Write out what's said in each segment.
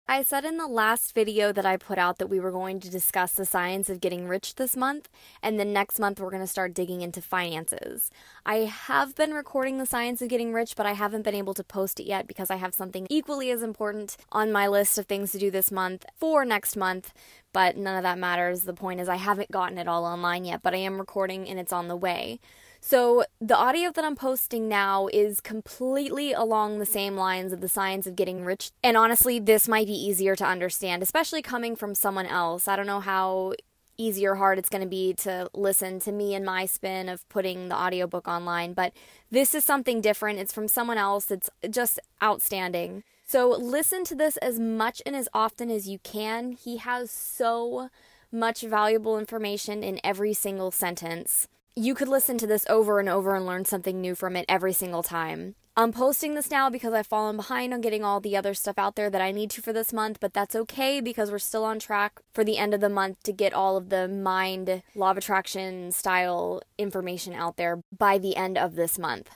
I said in the last video that I put out that we were going to discuss the science of getting rich this month, and then next month we're going to start digging into finances. I have been recording the science of getting rich, but I haven't been able to post it yet because I have something equally as important on my list of things to do this month for next month, but none of that matters. The point is I haven't gotten it all online yet, but I am recording and it's on the way. So the audio that I'm posting now is completely along the same lines of the science of getting rich. And honestly, this might be easier to understand, especially coming from someone else. I don't know how easy or hard it's going to be to listen to me and my spin of putting the audiobook online, but this is something different. It's from someone else. It's just outstanding. So listen to this as much and as often as you can. He has so much valuable information in every single sentence. You could listen to this over and over and learn something new from it every single time. I'm posting this now because I've fallen behind on getting all the other stuff out there that I need to for this month, but that's okay because we're still on track for the end of the month to get all of the mind, law of attraction style information out there by the end of this month.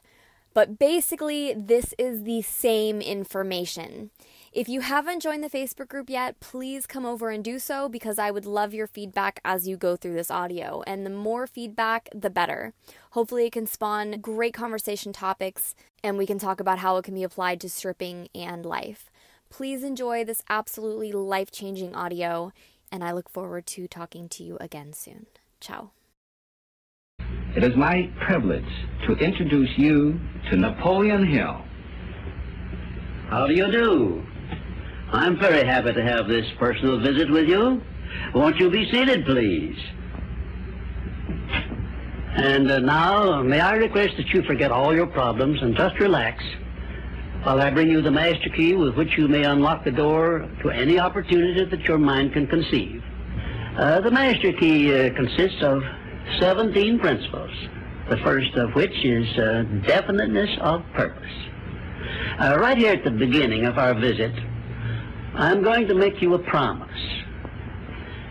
But basically, this is the same information. If you haven't joined the Facebook group yet, please come over and do so because I would love your feedback as you go through this audio. And the more feedback, the better. Hopefully it can spawn great conversation topics and we can talk about how it can be applied to stripping and life. Please enjoy this absolutely life-changing audio and I look forward to talking to you again soon. Ciao. It is my privilege to introduce you to Napoleon Hill. How do you do? I'm very happy to have this personal visit with you. Won't you be seated, please? And now, may I request that you forget all your problems and just relax while I bring you the master key with which you may unlock the door to any opportunity that your mind can conceive. The master key consists of 17 principles, the first of which is definiteness of purpose. Right here at the beginning of our visit, I'm going to make you a promise.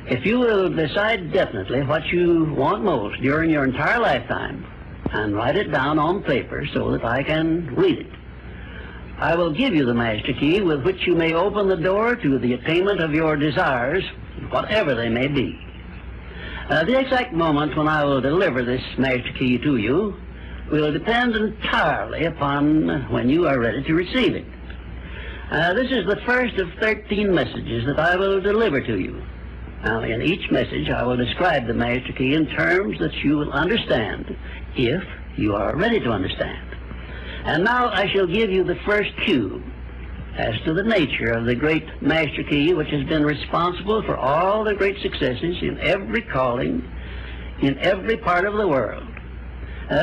If you will decide definitely what you want most during your entire lifetime and write it down on paper so that I can read it, I will give you the master key with which you may open the door to the attainment of your desires, whatever they may be. The exact moment when I will deliver this master key to you will depend entirely upon when you are ready to receive it. This is the first of 13 messages that I will deliver to you. Now, in each message, I will describe the master key in terms that you will understand, if you are ready to understand. And now I shall give you the first cue as to the nature of the great master key which has been responsible for all the great successes in every calling, in every part of the world.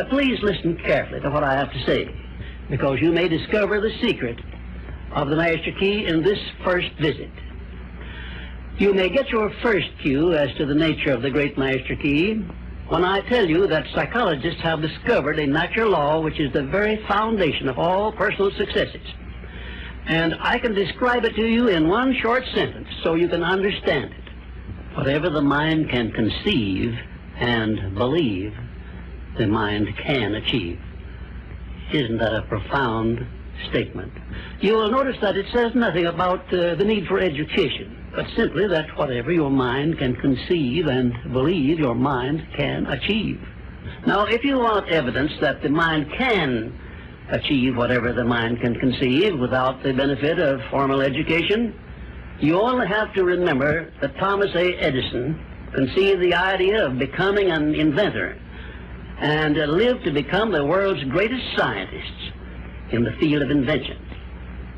Please listen carefully to what I have to say, because you may discover the secret of the master key in this first visit. You may get your first cue as to the nature of the great master key when I tell you that psychologists have discovered a natural law which is the very foundation of all personal successes. And I can describe it to you in one short sentence so you can understand it. Whatever the mind can conceive and believe, the mind can achieve. Isn't that a profound statement? You will notice that it says nothing about the need for education, but simply that whatever your mind can conceive and believe, your mind can achieve. Now, if you want evidence that the mind can achieve whatever the mind can conceive without the benefit of formal education, you only have to remember that Thomas A. Edison conceived the idea of becoming an inventor and lived to become the world's greatest scientist in the field of invention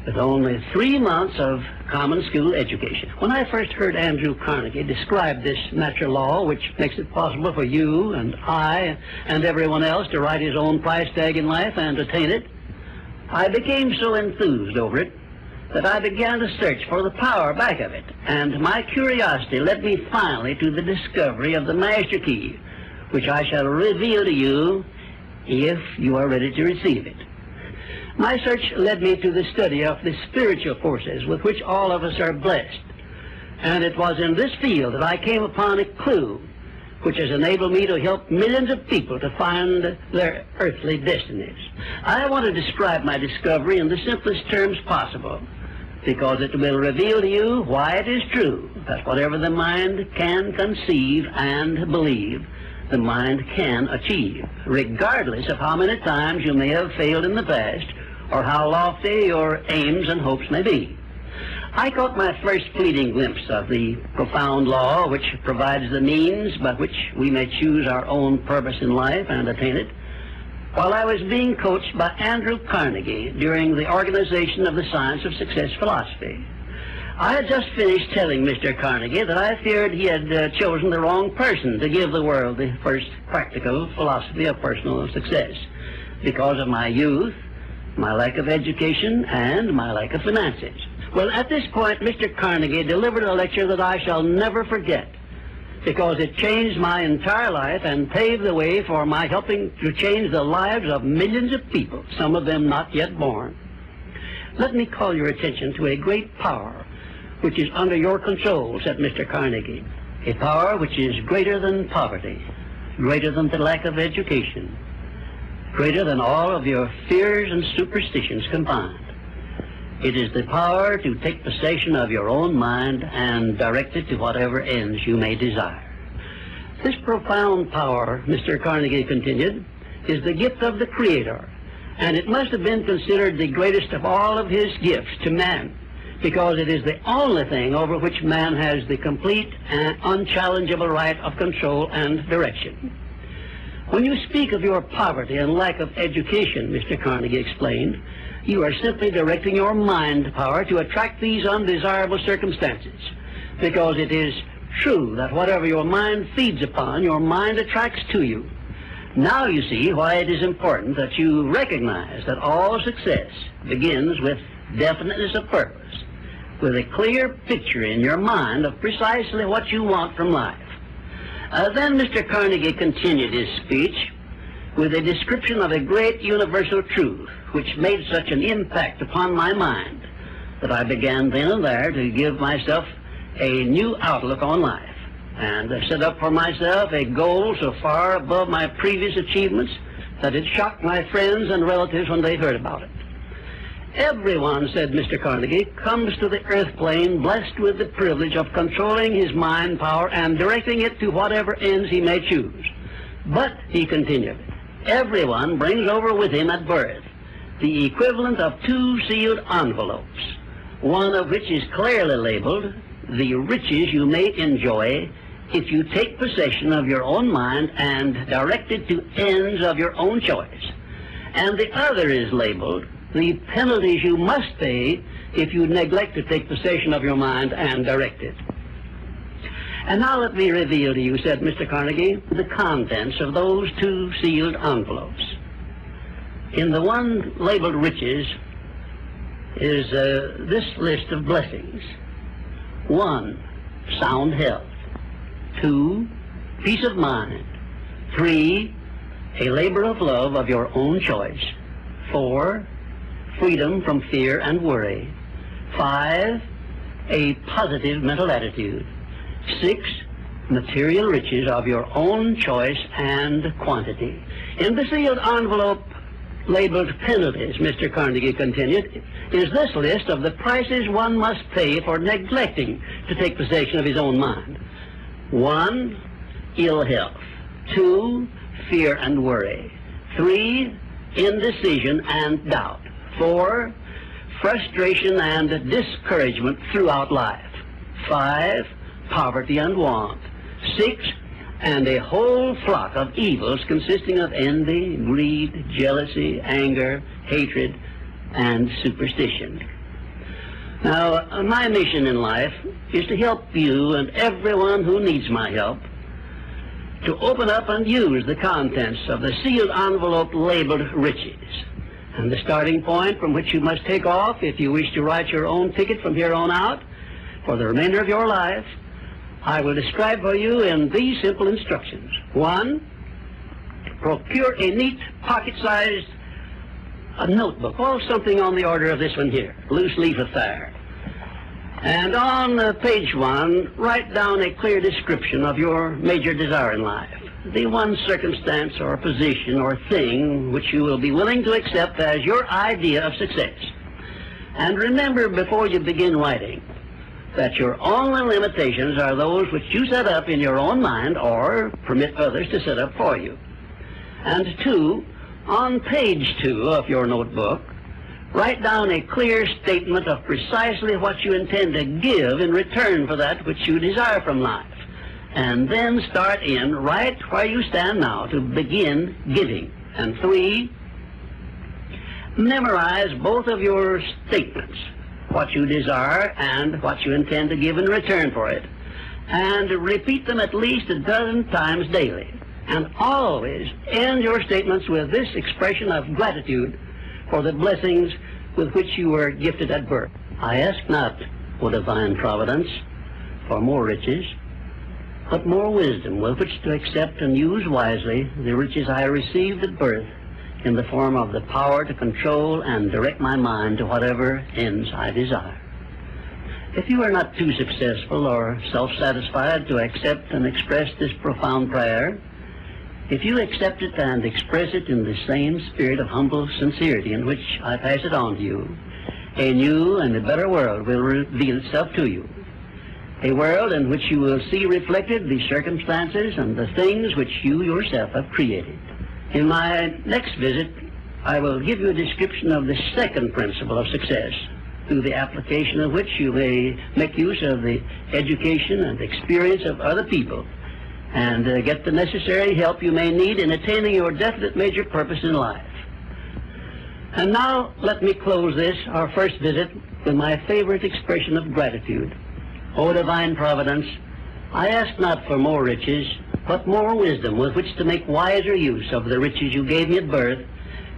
with only 3 months of common school education. When I first heard Andrew Carnegie describe this natural law, which makes it possible for you and I and everyone else to write his own price tag in life and attain it, I became so enthused over it that I began to search for the power back of it. And my curiosity led me finally to the discovery of the master key, which I shall reveal to you if you are ready to receive it. My search led me to the study of the spiritual forces with which all of us are blessed. And it was in this field that I came upon a clue which has enabled me to help millions of people to find their earthly destinies. I want to describe my discovery in the simplest terms possible. because it will reveal to you why it is true that whatever the mind can conceive and believe, the mind can achieve, regardless of how many times you may have failed in the past or how lofty your aims and hopes may be. I caught my first fleeting glimpse of the profound law which provides the means by which we may choose our own purpose in life and attain it, while I was being coached by Andrew Carnegie during the organization of the Science of Success philosophy. I had just finished telling Mr. Carnegie that I feared he had chosen the wrong person to give the world the first practical philosophy of personal success because of my youth, my lack of education, and my lack of finances. Well, at this point, Mr. Carnegie delivered a lecture that I shall never forget because it changed my entire life and paved the way for my helping to change the lives of millions of people, some of them not yet born. Let me call your attention to a great power which is under your control, said Mr. Carnegie, a power which is greater than poverty, greater than the lack of education, greater than all of your fears and superstitions combined. It is the power to take possession of your own mind and direct it to whatever ends you may desire. This profound power, Mr. Carnegie continued, is the gift of the Creator, and it must have been considered the greatest of all of his gifts to man, because it is the only thing over which man has the complete and unchallengeable right of control and direction. When you speak of your poverty and lack of education, Mr. Carnegie explained, you are simply directing your mind power to attract these undesirable circumstances, because it is true that whatever your mind feeds upon, your mind attracts to you. Now you see why it is important that you recognize that all success begins with definiteness of purpose, with a clear picture in your mind of precisely what you want from life. Then Mr. Carnegie continued his speech with a description of a great universal truth which made such an impact upon my mind that I began then and there to give myself a new outlook on life and set up for myself a goal so far above my previous achievements that it shocked my friends and relatives when they heard about it. Everyone, said Mr. Carnegie, comes to the earth plane blessed with the privilege of controlling his mind power and directing it to whatever ends he may choose. But, he continued, everyone brings over with him at birth the equivalent of 2 sealed envelopes, one of which is clearly labeled, the riches you may enjoy if you take possession of your own mind and direct it to ends of your own choice. And the other is labeled, the penalties you must pay if you neglect to take possession of your mind and direct it. And now let me reveal to you, said Mr. Carnegie, the contents of those 2 sealed envelopes. In the one labeled riches is this list of blessings. 1, sound health. 2, peace of mind. 3, a labor of love of your own choice. 4, freedom from fear and worry. 5, a positive mental attitude. 6, material riches of your own choice and quantity. In the sealed envelope labeled penalties, Mr. Carnegie continued, is this list of the prices one must pay for neglecting to take possession of his own mind. 1, ill health. 2, fear and worry. 3, indecision and doubt. 4, frustration and discouragement throughout life. 5, poverty and want. 6, and a whole flock of evils consisting of envy, greed, jealousy, anger, hatred, and superstition. Now, my mission in life is to help you and everyone who needs my help to open up and use the contents of the sealed envelope labeled riches. And the starting point from which you must take off if you wish to write your own ticket from here on out for the remainder of your life, I will describe for you in these simple instructions. 1, procure a neat pocket-sized notebook, or something on the order of this one here, loose leaf affair. And on page 1, write down a clear description of your major desire in life, the one circumstance or position or thing which you will be willing to accept as your idea of success. And remember before you begin writing that your only limitations are those which you set up in your own mind or permit others to set up for you. And 2, on page 2 of your notebook, write down a clear statement of precisely what you intend to give in return for that which you desire from life. And then start in right where you stand now to begin giving. And 3, memorize both of your statements, what you desire and what you intend to give in return for it, and repeat them at least a dozen times daily. And always end your statements with this expression of gratitude for the blessings with which you were gifted at birth. I ask not, O divine providence, for more riches, but more wisdom with which to accept and use wisely the riches I received at birth in the form of the power to control and direct my mind to whatever ends I desire. If you are not too successful or self-satisfied to accept and express this profound prayer, if you accept it and express it in the same spirit of humble sincerity in which I pass it on to you, a new and a better world will reveal itself to you. A world in which you will see reflected the circumstances and the things which you yourself have created. In my next visit, I will give you a description of the second principle of success, through the application of which you may make use of the education and experience of other people and get the necessary help you may need in attaining your definite major purpose in life. And now let me close this, our first visit, with my favorite expression of gratitude. O divine providence, I ask not for more riches, but more wisdom with which to make wiser use of the riches you gave me at birth,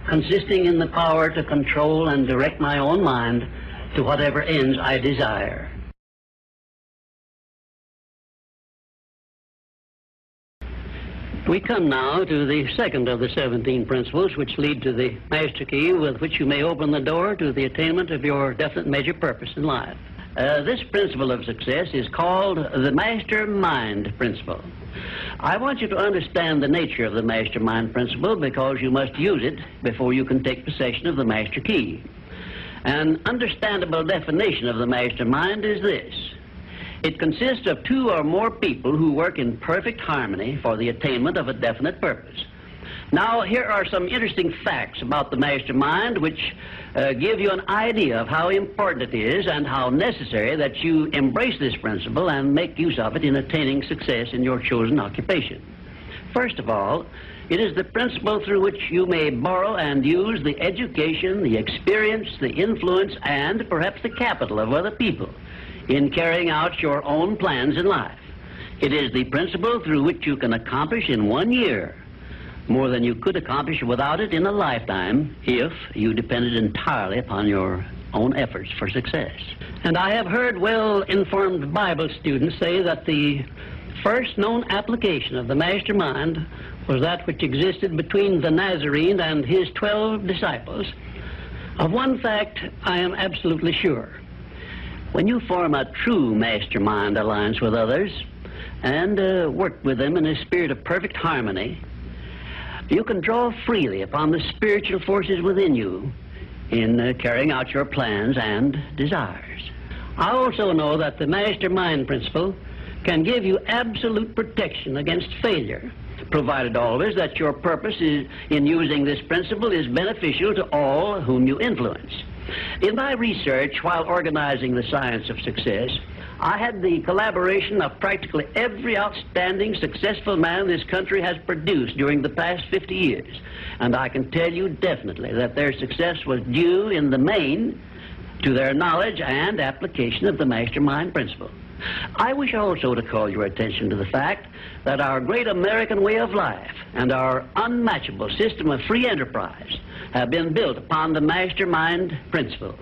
consisting in the power to control and direct my own mind to whatever ends I desire. We come now to the second of the 17 principles which lead to the master key with which you may open the door to the attainment of your definite major purpose in life. This principle of success is called the mastermind principle. I want you to understand the nature of the mastermind principle because you must use it before you can take possession of the master key. An understandable definition of the mastermind is this. It consists of 2 or more people who work in perfect harmony for the attainment of a definite purpose. Now, here are some interesting facts about the mastermind which give you an idea of how important it is and how necessary that you embrace this principle and make use of it in attaining success in your chosen occupation. First of all, it is the principle through which you may borrow and use the education, the experience, the influence, and perhaps the capital of other people in carrying out your own plans in life. It is the principle through which you can accomplish in 1 year more than you could accomplish without it in a lifetime if you depended entirely upon your own efforts for success. And I have heard well-informed Bible students say that the first known application of the mastermind was that which existed between the Nazarene and his 12 disciples. Of one fact, I am absolutely sure. When you form a true mastermind alliance with others and work with them in a spirit of perfect harmony, you can draw freely upon the spiritual forces within you in carrying out your plans and desires. I also know that the mastermind principle can give you absolute protection against failure, provided always that your purpose in using this principle is beneficial to all whom you influence. In my research while organizing the science of success, I had the collaboration of practically every outstanding, successful man this country has produced during the past 50 years. And I can tell you definitely that their success was due in the main to their knowledge and application of the mastermind principle. I wish also to call your attention to the fact that our great American way of life and our unmatchable system of free enterprise have been built upon the mastermind principle.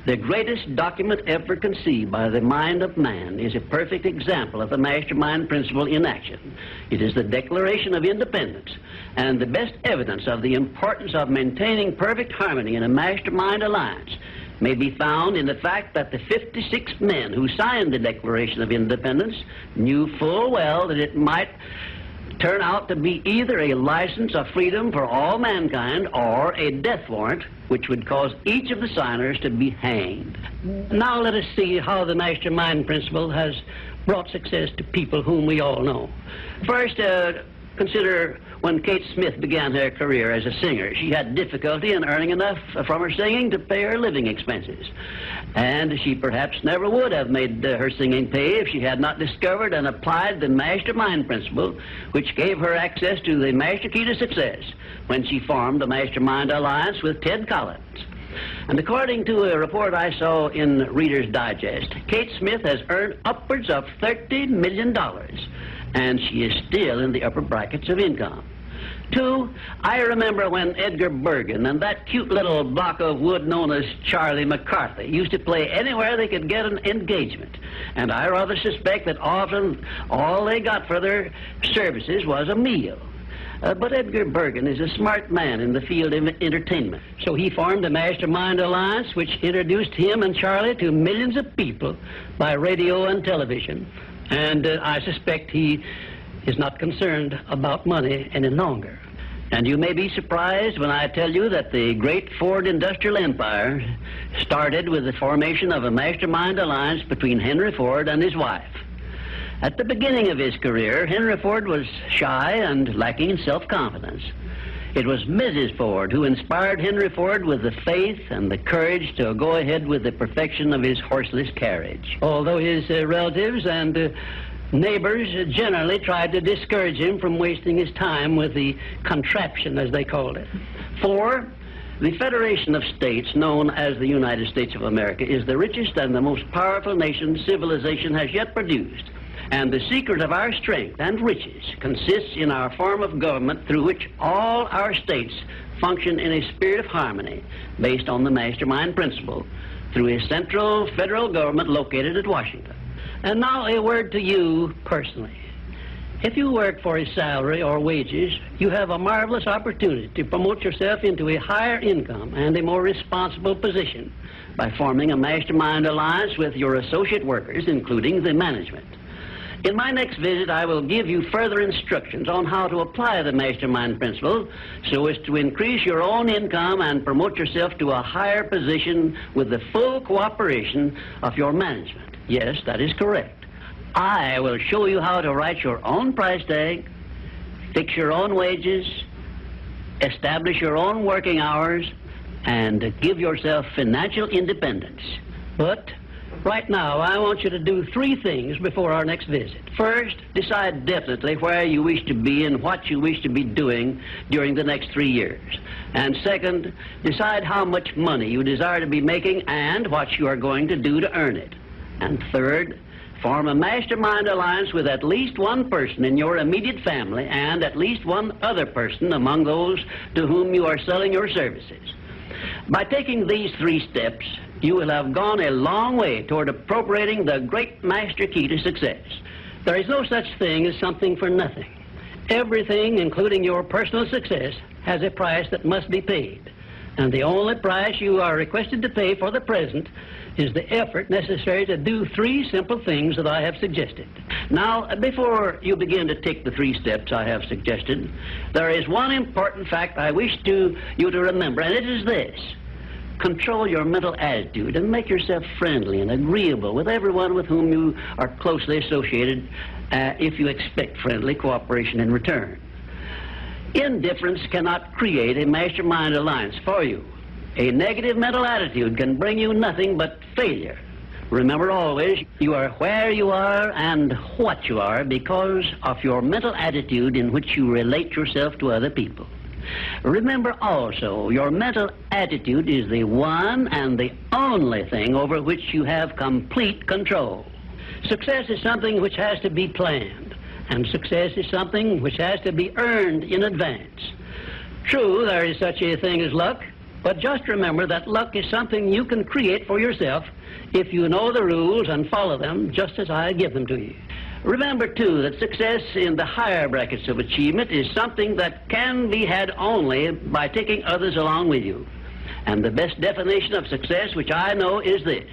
The greatest document ever conceived by the mind of man is a perfect example of the mastermind principle in action. It is the Declaration of Independence, and the best evidence of the importance of maintaining perfect harmony in a mastermind alliance may be found in the fact that the 56 men who signed the Declaration of Independence knew full well that it might turn out to be either a license of freedom for all mankind or a death warrant which would cause each of the signers to be hanged. Now let us see how the mastermind principle has brought success to people whom we all know. First, consider when Kate Smith began her career as a singer. She had difficulty in earning enough from her singing to pay her living expenses. And she perhaps never would have made her singing pay if she had not discovered and applied the mastermind principle, which gave her access to the master key to success when she formed the Mastermind Alliance with Ted Collins. And according to a report I saw in Reader's Digest, Kate Smith has earned upwards of $30 million, and she is still in the upper brackets of income. Two, I remember when Edgar Bergen and that cute little block of wood known as Charlie McCarthy used to play anywhere they could get an engagement. And I rather suspect that often all they got for their services was a meal. But Edgar Bergen is a smart man in the field of entertainment. So he formed a Mastermind Alliance which introduced him and Charlie to millions of people by radio and television. And I suspect he is not concerned about money any longer. And you may be surprised when I tell you that the great Ford industrial empire started with the formation of a Mastermind Alliance between Henry Ford and his wife. At the beginning of his career, Henry Ford was shy and lacking in self-confidence. It was Mrs. Ford who inspired Henry Ford with the faith and the courage to go ahead with the perfection of his horseless carriage. Although his relatives and neighbors generally tried to discourage him from wasting his time with the contraption, as they called it. Four, the Federation of States, known as the United States of America, is the richest and the most powerful nation civilization has yet produced. And the secret of our strength and riches consists in our form of government through which all our states function in a spirit of harmony based on the Mastermind principle through a central federal government located at Washington. And now a word to you personally. If you work for a salary or wages, you have a marvelous opportunity to promote yourself into a higher income and a more responsible position by forming a Mastermind Alliance with your associate workers, including the management. In my next visit, I will give you further instructions on how to apply the Mastermind principle so as to increase your own income and promote yourself to a higher position with the full cooperation of your management. Yes, that is correct. I will show you how to write your own price tag, fix your own wages, establish your own working hours, and give yourself financial independence. But right now, I want you to do three things before our next visit. First, decide definitely where you wish to be and what you wish to be doing during the next 3 years. And second, decide how much money you desire to be making and what you are going to do to earn it. And third, form a Mastermind Alliance with at least one person in your immediate family and at least one other person among those to whom you are selling your services. By taking these three steps, you will have gone a long way toward appropriating the great master key to success. There is no such thing as something for nothing. Everything, including your personal success, has a price that must be paid. And the only price you are requested to pay for the present is the effort necessary to do three simple things that I have suggested. Now, before you begin to take the three steps I have suggested, there is one important fact I wish you to remember, and it is this. Control your mental attitude and make yourself friendly and agreeable with everyone with whom you are closely associated if you expect friendly cooperation in return. Indifference cannot create a Mastermind Alliance for you. A negative mental attitude can bring you nothing but failure. Remember always, you are where you are and what you are because of your mental attitude in which you relate yourself to other people. Remember also, your mental attitude is the one and the only thing over which you have complete control. Success is something which has to be planned, and success is something which has to be earned in advance. True, there is such a thing as luck, but just remember that luck is something you can create for yourself if you know the rules and follow them just as I give them to you. Remember, too, that success in the higher brackets of achievement is something that can be had only by taking others along with you. And the best definition of success, which I know, is this.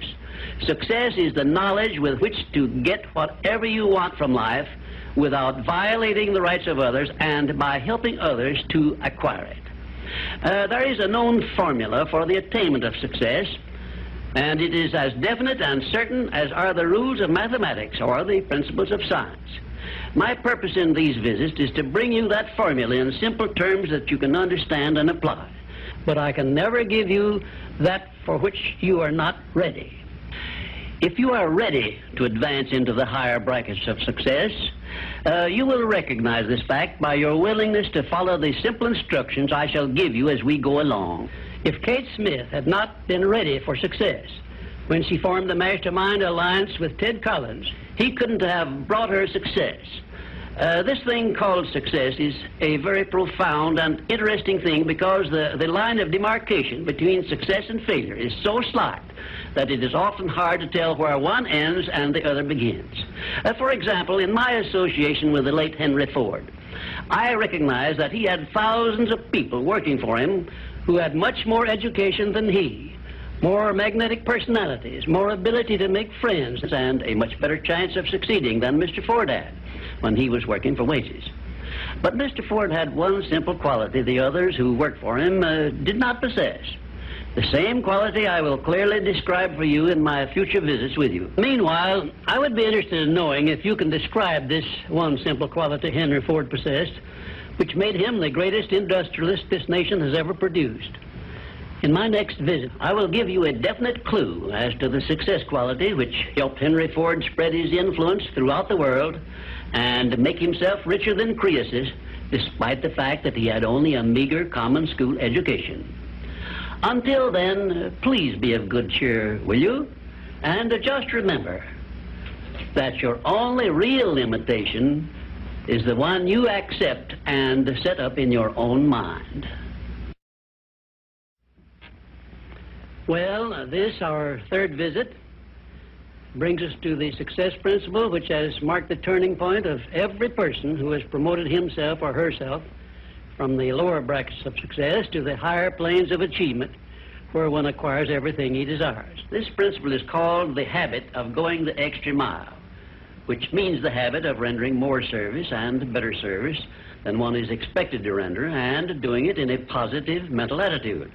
Success is the knowledge with which to get whatever you want from life without violating the rights of others and by helping others to acquire it. There is a known formula for the attainment of success, and it is as definite and certain as are the rules of mathematics or the principles of science. My purpose in these visits is to bring you that formula in simple terms that you can understand and apply. But I can never give you that for which you are not ready. If you are ready to advance into the higher brackets of success, you will recognize this fact by your willingness to follow the simple instructions I shall give you as we go along. If Kate Smith had not been ready for success when she formed the Mastermind Alliance with Ted Collins, he couldn't have brought her success. This thing called success is a very profound and interesting thing because the line of demarcation between success and failure is so slight that it is often hard to tell where one ends and the other begins. For example, in my association with the late Henry Ford, I recognize that he had thousands of people working for him who had much more education than he, more magnetic personalities, more ability to make friends, and a much better chance of succeeding than Mr. Ford had when he was working for wages. But Mr. Ford had one simple quality the others who worked for him did not possess. The same quality I will clearly describe for you in my future visits with you. Meanwhile, I would be interested in knowing if you can describe this one simple quality Henry Ford possessed, which made him the greatest industrialist this nation has ever produced. In my next visit, I will give you a definite clue as to the success quality which helped Henry Ford spread his influence throughout the world and make himself richer than Croesus, despite the fact that he had only a meager common school education. Until then, please be of good cheer, will you? And just remember that your only real limitation is the one you accept and set up in your own mind. Well, this, our third visit, brings us to the success principle which has marked the turning point of every person who has promoted himself or herself from the lower brackets of success to the higher planes of achievement where one acquires everything he desires. This principle is called the habit of going the extra mile, which means the habit of rendering more service and better service than one is expected to render, and doing it in a positive mental attitude.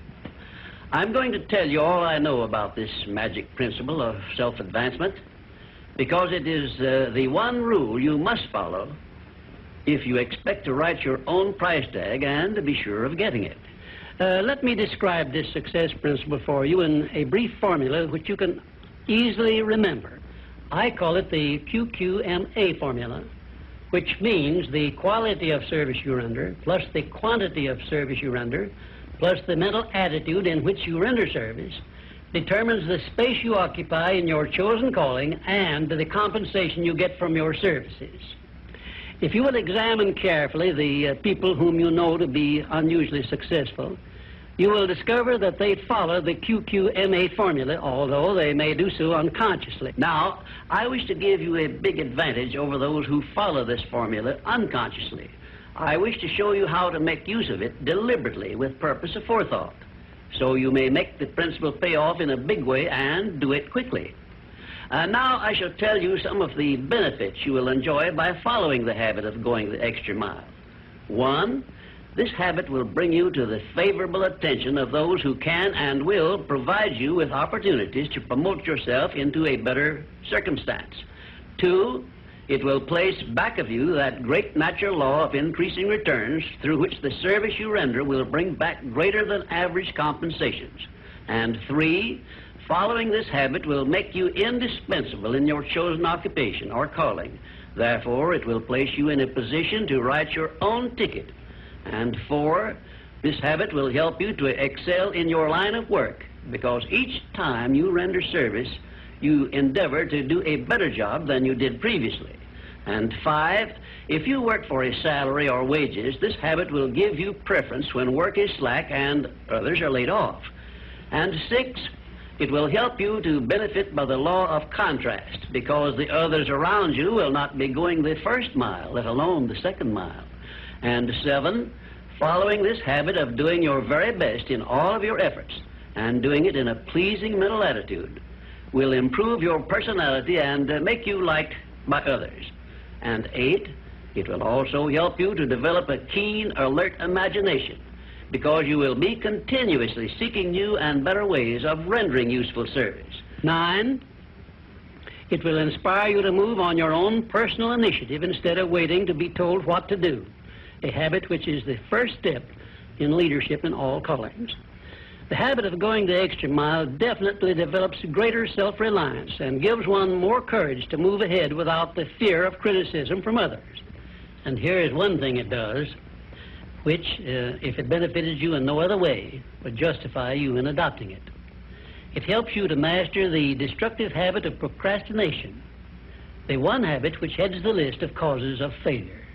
I'm going to tell you all I know about this magic principle of self-advancement because it is the one rule you must follow if you expect to write your own price tag and to be sure of getting it. Let me describe this success principle for you in a brief formula which you can easily remember. I call it the QQMA formula, which means the quality of service you render plus the quantity of service you render plus the mental attitude in which you render service determines the space you occupy in your chosen calling and the compensation you get from your services. If you will examine carefully the people whom you know to be unusually successful, you will discover that they follow the QQMA formula, although they may do so unconsciously. Now, I wish to give you a big advantage over those who follow this formula unconsciously. I wish to show you how to make use of it deliberately with purpose of forethought, so you may make the principle pay off in a big way and do it quickly. Now I shall tell you some of the benefits you will enjoy by following the habit of going the extra mile. 1, this habit will bring you to the favorable attention of those who can and will provide you with opportunities to promote yourself into a better circumstance. 2, it will place back of you that great natural law of increasing returns through which the service you render will bring back greater than average compensations. And 3, following this habit will make you indispensable in your chosen occupation or calling. Therefore, it will place you in a position to write your own ticket. And 4, this habit will help you to excel in your line of work, because each time you render service, you endeavor to do a better job than you did previously. And 5, if you work for a salary or wages, this habit will give you preference when work is slack and others are laid off. And 6, it will help you to benefit by the law of contrast, because the others around you will not be going the first mile, let alone the second mile. And 7, following this habit of doing your very best in all of your efforts and doing it in a pleasing mental attitude will improve your personality and make you liked by others. And 8, It will also help you to develop a keen, alert imagination, because you will be continuously seeking new and better ways of rendering useful service. 9, it will inspire you to move on your own personal initiative instead of waiting to be told what to do, a habit which is the first step in leadership in all callings. The habit of going the extra mile definitely develops greater self-reliance and gives one more courage to move ahead without the fear of criticism from others. And here is one thing it does, which, if it benefited you in no other way, would justify you in adopting it. It helps you to master the destructive habit of procrastination, the one habit which heads the list of causes of failure.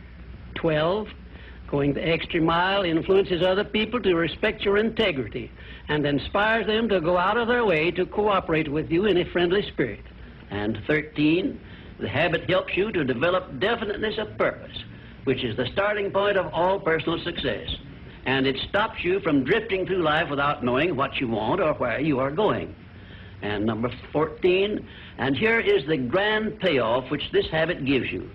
12, going the extra mile influences other people to respect your integrity and inspires them to go out of their way to cooperate with you in a friendly spirit. And 13, the habit helps you to develop definiteness of purpose, which is the starting point of all personal success. And it stops you from drifting through life without knowing what you want or where you are going. And number 14, and here is the grand payoff which this habit gives you.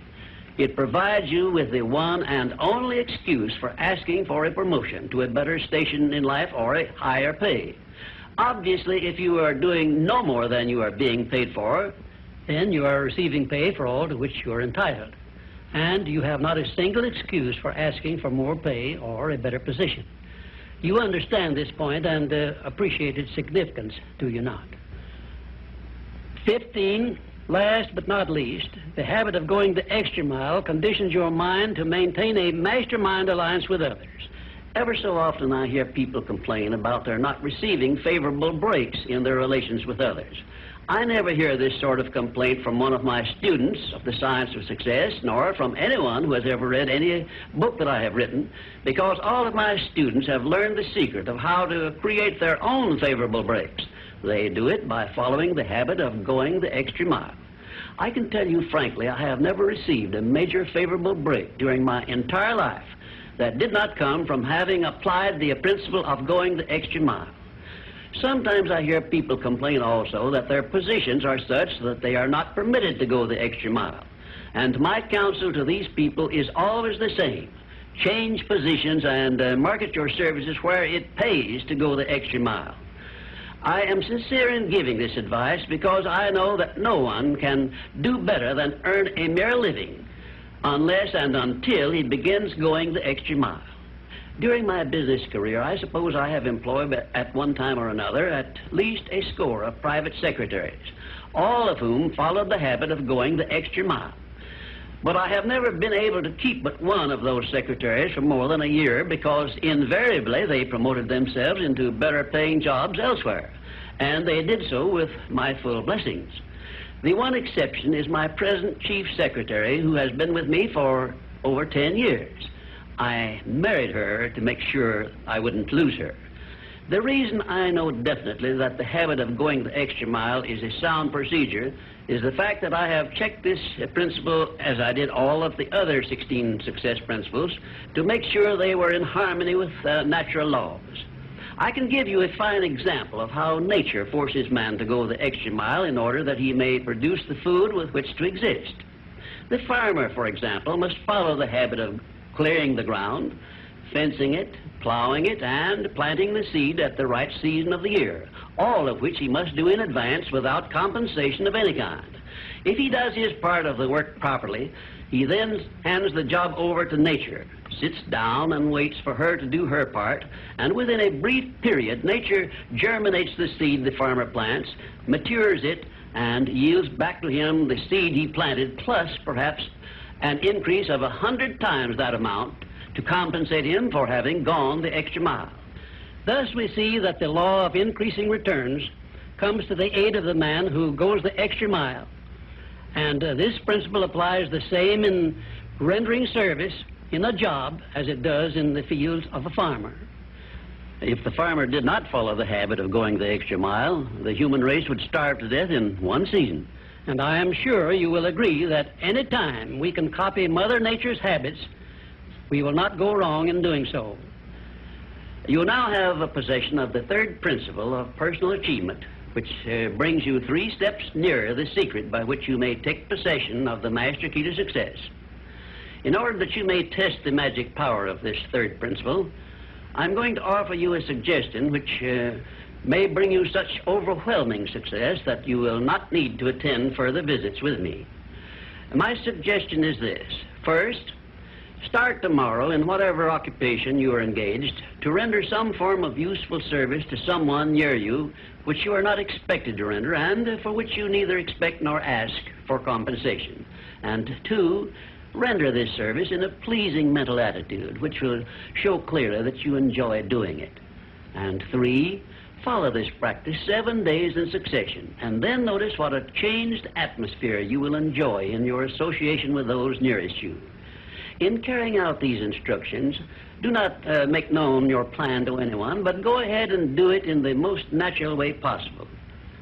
It provides you with the one and only excuse for asking for a promotion to a better station in life or a higher pay. Obviously, if you are doing no more than you are being paid for, then you are receiving pay for all to which you are entitled. And you have not a single excuse for asking for more pay or a better position. You understand this point and appreciate its significance, do you not? 15, last but not least, the habit of going the extra mile conditions your mind to maintain a mastermind alliance with others. Ever so often I hear people complain about their not receiving favorable breaks in their relations with others. I never hear this sort of complaint from one of my students of the science of success, nor from anyone who has ever read any book that I have written, because all of my students have learned the secret of how to create their own favorable breaks. They do it by following the habit of going the extra mile. I can tell you frankly, I have never received a major favorable break during my entire life that did not come from having applied the principle of going the extra mile. Sometimes I hear people complain also that their positions are such that they are not permitted to go the extra mile. And my counsel to these people is always the same. Change positions and market your services where it pays to go the extra mile. I am sincere in giving this advice because I know that no one can do better than earn a mere living unless and until he begins going the extra mile. During my business career, I suppose I have employed at one time or another at least a score of private secretaries, all of whom followed the habit of going the extra mile. But I have never been able to keep but one of those secretaries for more than a year because invariably they promoted themselves into better paying jobs elsewhere, and they did so with my full blessings. The one exception is my present chief secretary, who has been with me for over 10 years. I married her to make sure I wouldn't lose her. The reason I know definitely that the habit of going the extra mile is a sound procedure is the fact that I have checked this principle, as I did all of the other 16 success principles, to make sure they were in harmony with natural laws. I can give you a fine example of how nature forces man to go the extra mile in order that he may produce the food with which to exist. The farmer, for example, must follow the habit of clearing the ground, fencing it, plowing it, and planting the seed at the right season of the year, all of which he must do in advance without compensation of any kind. If he does his part of the work properly, he then hands the job over to nature, sits down and waits for her to do her part, and within a brief period, nature germinates the seed the farmer plants, matures it, and yields back to him the seed he planted, plus perhaps an increase of 100 times that amount to compensate him for having gone the extra mile. Thus we see that the law of increasing returns comes to the aid of the man who goes the extra mile. And this principle applies the same in rendering service in a job as it does in the fields of a farmer. If the farmer did not follow the habit of going the extra mile, the human race would starve to death in one season. And I am sure you will agree that any time we can copy Mother Nature's habits, we will not go wrong in doing so. You now have a possession of the third principle of personal achievement, which brings you 3 steps nearer the secret by which you may take possession of the master key to success. In order that you may test the magic power of this third principle, I'm going to offer you a suggestion which may bring you such overwhelming success that you will not need to attend further visits with me. My suggestion is this. First, start tomorrow in whatever occupation you are engaged to render some form of useful service to someone near you which you are not expected to render and for which you neither expect nor ask for compensation. And two, render this service in a pleasing mental attitude which will show clearly that you enjoy doing it. And three, follow this practice 7 days in succession, and then notice what a changed atmosphere you will enjoy in your association with those nearest you. In carrying out these instructions, do not make known your plan to anyone, but go ahead and do it in the most natural way possible.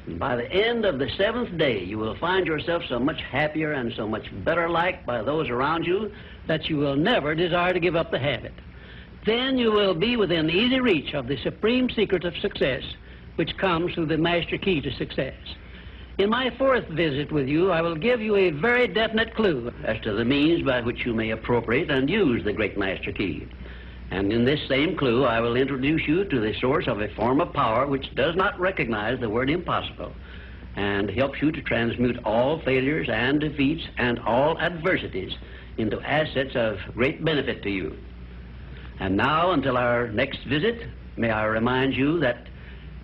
And by the end of the 7th day, you will find yourself so much happier and so much better liked by those around you that you will never desire to give up the habit. Then you will be within easy reach of the supreme secret of success, which comes through the master key to success. In my 4th visit with you, I will give you a very definite clue as to the means by which you may appropriate and use the great master key. And in this same clue, I will introduce you to the source of a form of power which does not recognize the word impossible and helps you to transmute all failures and defeats and all adversities into assets of great benefit to you. And now, until our next visit, may I remind you that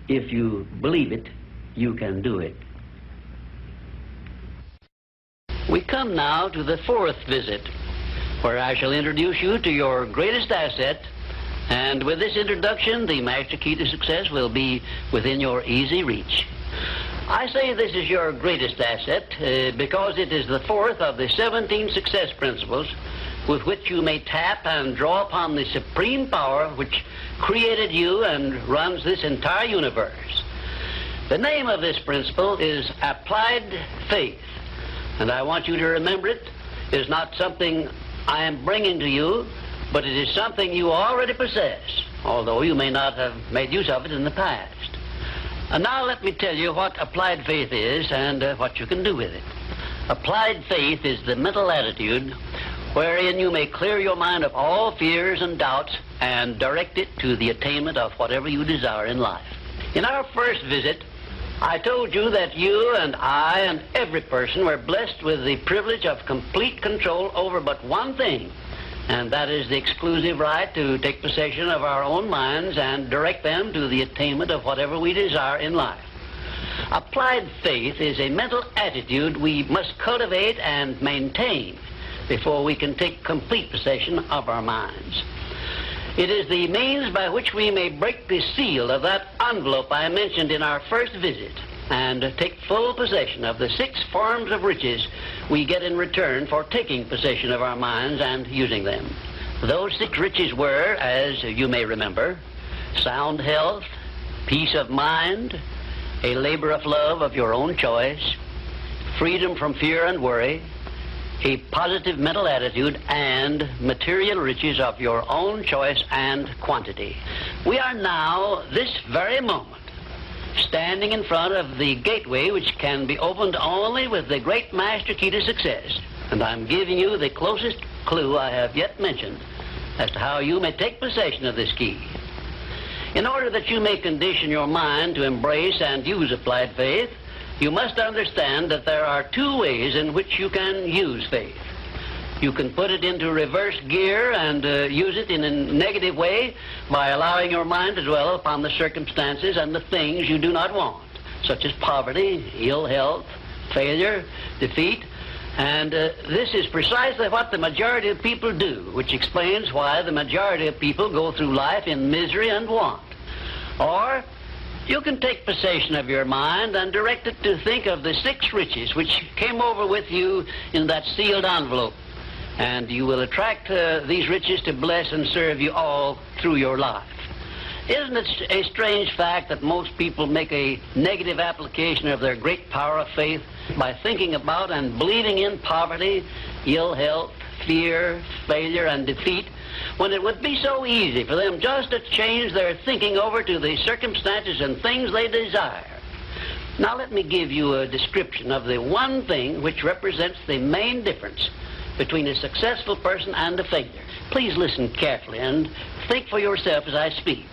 if you believe it, you can do it. We come now to the 4th visit, where I shall introduce you to your greatest asset, and with this introduction, the master key to success will be within your easy reach. I say this is your greatest asset because it is the 4th of the 17 success principles with which you may tap and draw upon the supreme power which created you and runs this entire universe. The name of this principle is applied faith, and I want you to remember it is not something I am bringing to you, but it is something you already possess, although you may not have made use of it in the past. And now let me tell you what applied faith is and what you can do with it. Applied faith is the mental attitude wherein you may clear your mind of all fears and doubts and direct it to the attainment of whatever you desire in life. In our 1st visit, I told you that you and I and every person were blessed with the privilege of complete control over but one thing, and that is the exclusive right to take possession of our own minds and direct them to the attainment of whatever we desire in life. Applied faith is a mental attitude we must cultivate and maintain before we can take complete possession of our minds. It is the means by which we may break the seal of that envelope I mentioned in our 1st visit and take full possession of the 6 forms of riches we get in return for taking possession of our minds and using them. Those 6 riches were, as you may remember, sound health, peace of mind, a labor of love of your own choice, freedom from fear and worry, a positive mental attitude, and material riches of your own choice and quantity. We are now, this very moment, standing in front of the gateway which can be opened only with the great master key to success. And I'm giving you the closest clue I have yet mentioned as to how you may take possession of this key. In order that you may condition your mind to embrace and use applied faith, you must understand that there are 2 ways in which you can use faith. You can put it into reverse gear and use it in a negative way by allowing your mind to dwell upon the circumstances and the things you do not want, such as poverty, ill health, failure, defeat. And this is precisely what the majority of people do, which explains why the majority of people go through life in misery and want. Or you can take possession of your mind and direct it to think of the 6 riches which came over with you in that sealed envelope. And you will attract these riches to bless and serve you all through your life. Isn't it a strange fact that most people make a negative application of their great power of faith by thinking about and believing in poverty, ill health, fear, failure, and defeat, when it would be so easy for them just to change their thinking over to the circumstances and things they desire? Now let me give you a description of the one thing which represents the main difference between a successful person and a failure. Please listen carefully and think for yourself as I speak,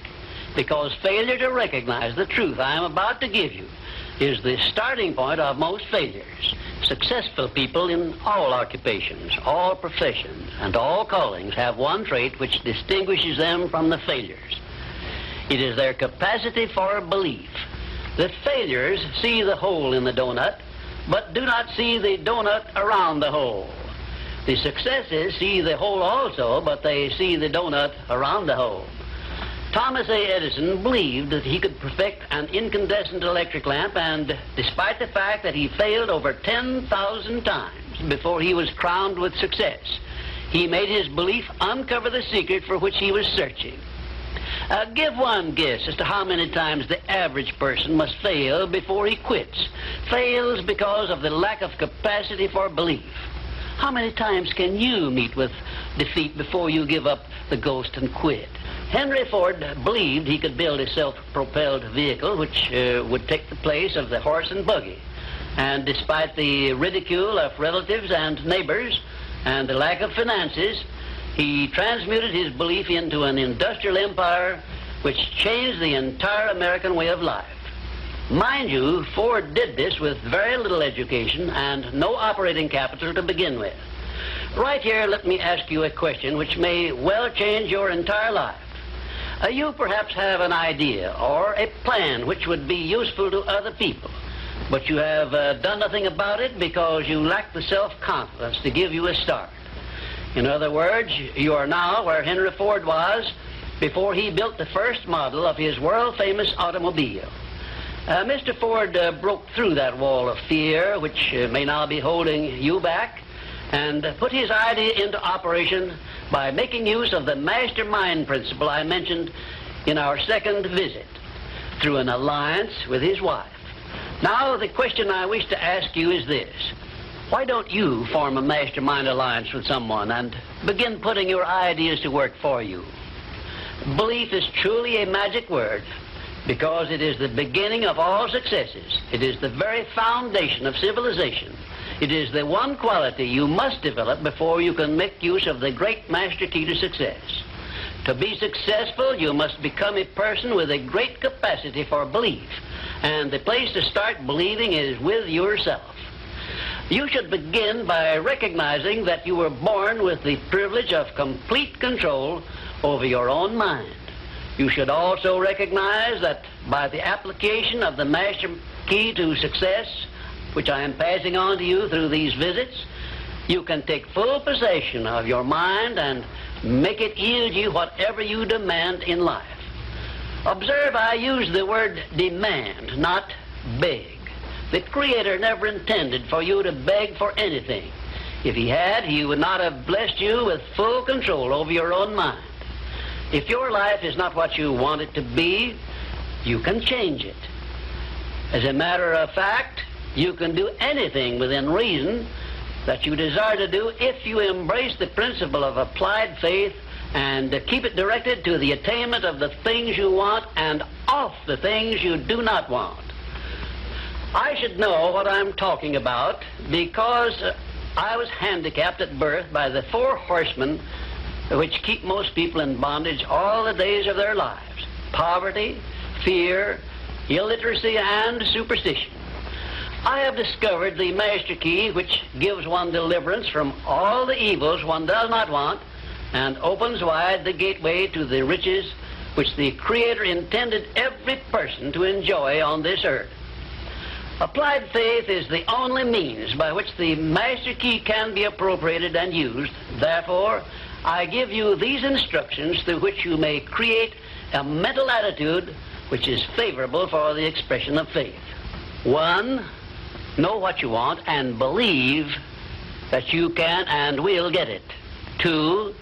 because failure to recognize the truth I am about to give you is the starting point of most failures. Successful people in all occupations, all professions, and all callings have one trait which distinguishes them from the failures. It is their capacity for belief. The failures see the hole in the donut, but do not see the donut around the hole. The successes see the hole also, but they see the donut around the hole. Thomas A. Edison believed that he could perfect an incandescent electric lamp, and despite the fact that he failed over 10,000 times before he was crowned with success, he made his belief uncover the secret for which he was searching. Give one guess as to how many times the average person must fail before he quits. Fails because of the lack of capacity for belief. How many times can you meet with defeat before you give up the ghost and quit? Henry Ford believed he could build a self-propelled vehicle which would take the place of the horse and buggy. And despite the ridicule of relatives and neighbors and the lack of finances, he transmuted his belief into an industrial empire which changed the entire American way of life. Mind you, Ford did this with very little education and no operating capital to begin with. Right here, let me ask you a question which may well change your entire life. You perhaps have an idea or a plan which would be useful to other people, but you have done nothing about it because you lack the self-confidence to give you a start. In other words, you are now where Henry Ford was before he built the first model of his world-famous automobile. Mr. Ford broke through that wall of fear, which may now be holding you back, and put his idea into operation by making use of the mastermind principle I mentioned in our second visit, through an alliance with his wife. Now, the question I wish to ask you is this. Why don't you form a mastermind alliance with someone and begin putting your ideas to work for you? Belief is truly a magic word, because it is the beginning of all successes. It is the very foundation of civilization. It is the one quality you must develop before you can make use of the great master key to success. To be successful, you must become a person with a great capacity for belief, and the place to start believing is with yourself. You should begin by recognizing that you were born with the privilege of complete control over your own mind. You should also recognize that by the application of the master key to success, which I am passing on to you through these visits, you can take full possession of your mind and make it yield you whatever you demand in life. Observe, I use the word demand, not beg. The Creator never intended for you to beg for anything. If He had, He would not have blessed you with full control over your own mind. If your life is not what you want it to be, you can change it. As a matter of fact, you can do anything within reason that you desire to do if you embrace the principle of applied faith and keep it directed to the attainment of the things you want and off the things you do not want. I should know what I'm talking about because I was handicapped at birth by the four horsemen which keep most people in bondage all the days of their lives: poverty, fear, illiteracy, and superstition. I have discovered the master key which gives one deliverance from all the evils one does not want and opens wide the gateway to the riches which the Creator intended every person to enjoy on this earth. Applied faith is the only means by which the master key can be appropriated and used. Therefore, I give you these instructions through which you may create a mental attitude which is favorable for the expression of faith. 1, know what you want and believe that you can and will get it. 2,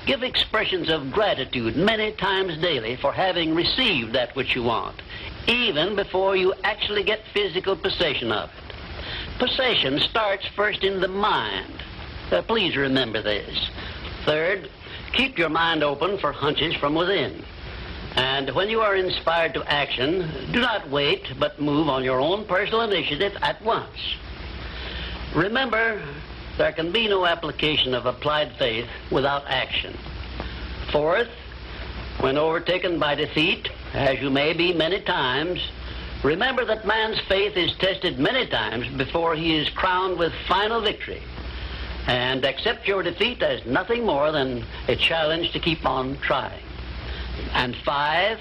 give expressions of gratitude many times daily for having received that which you want, even before you actually get physical possession of it. Possession starts first in the mind. Please remember this. 3rd, keep your mind open for hunches from within. And when you are inspired to action, do not wait, but move on your own personal initiative at once. Remember, there can be no application of applied faith without action. Fourth, when overtaken by defeat, as you may be many times, remember that man's faith is tested many times before he is crowned with final victory. And accept your defeat as nothing more than a challenge to keep on trying. And five,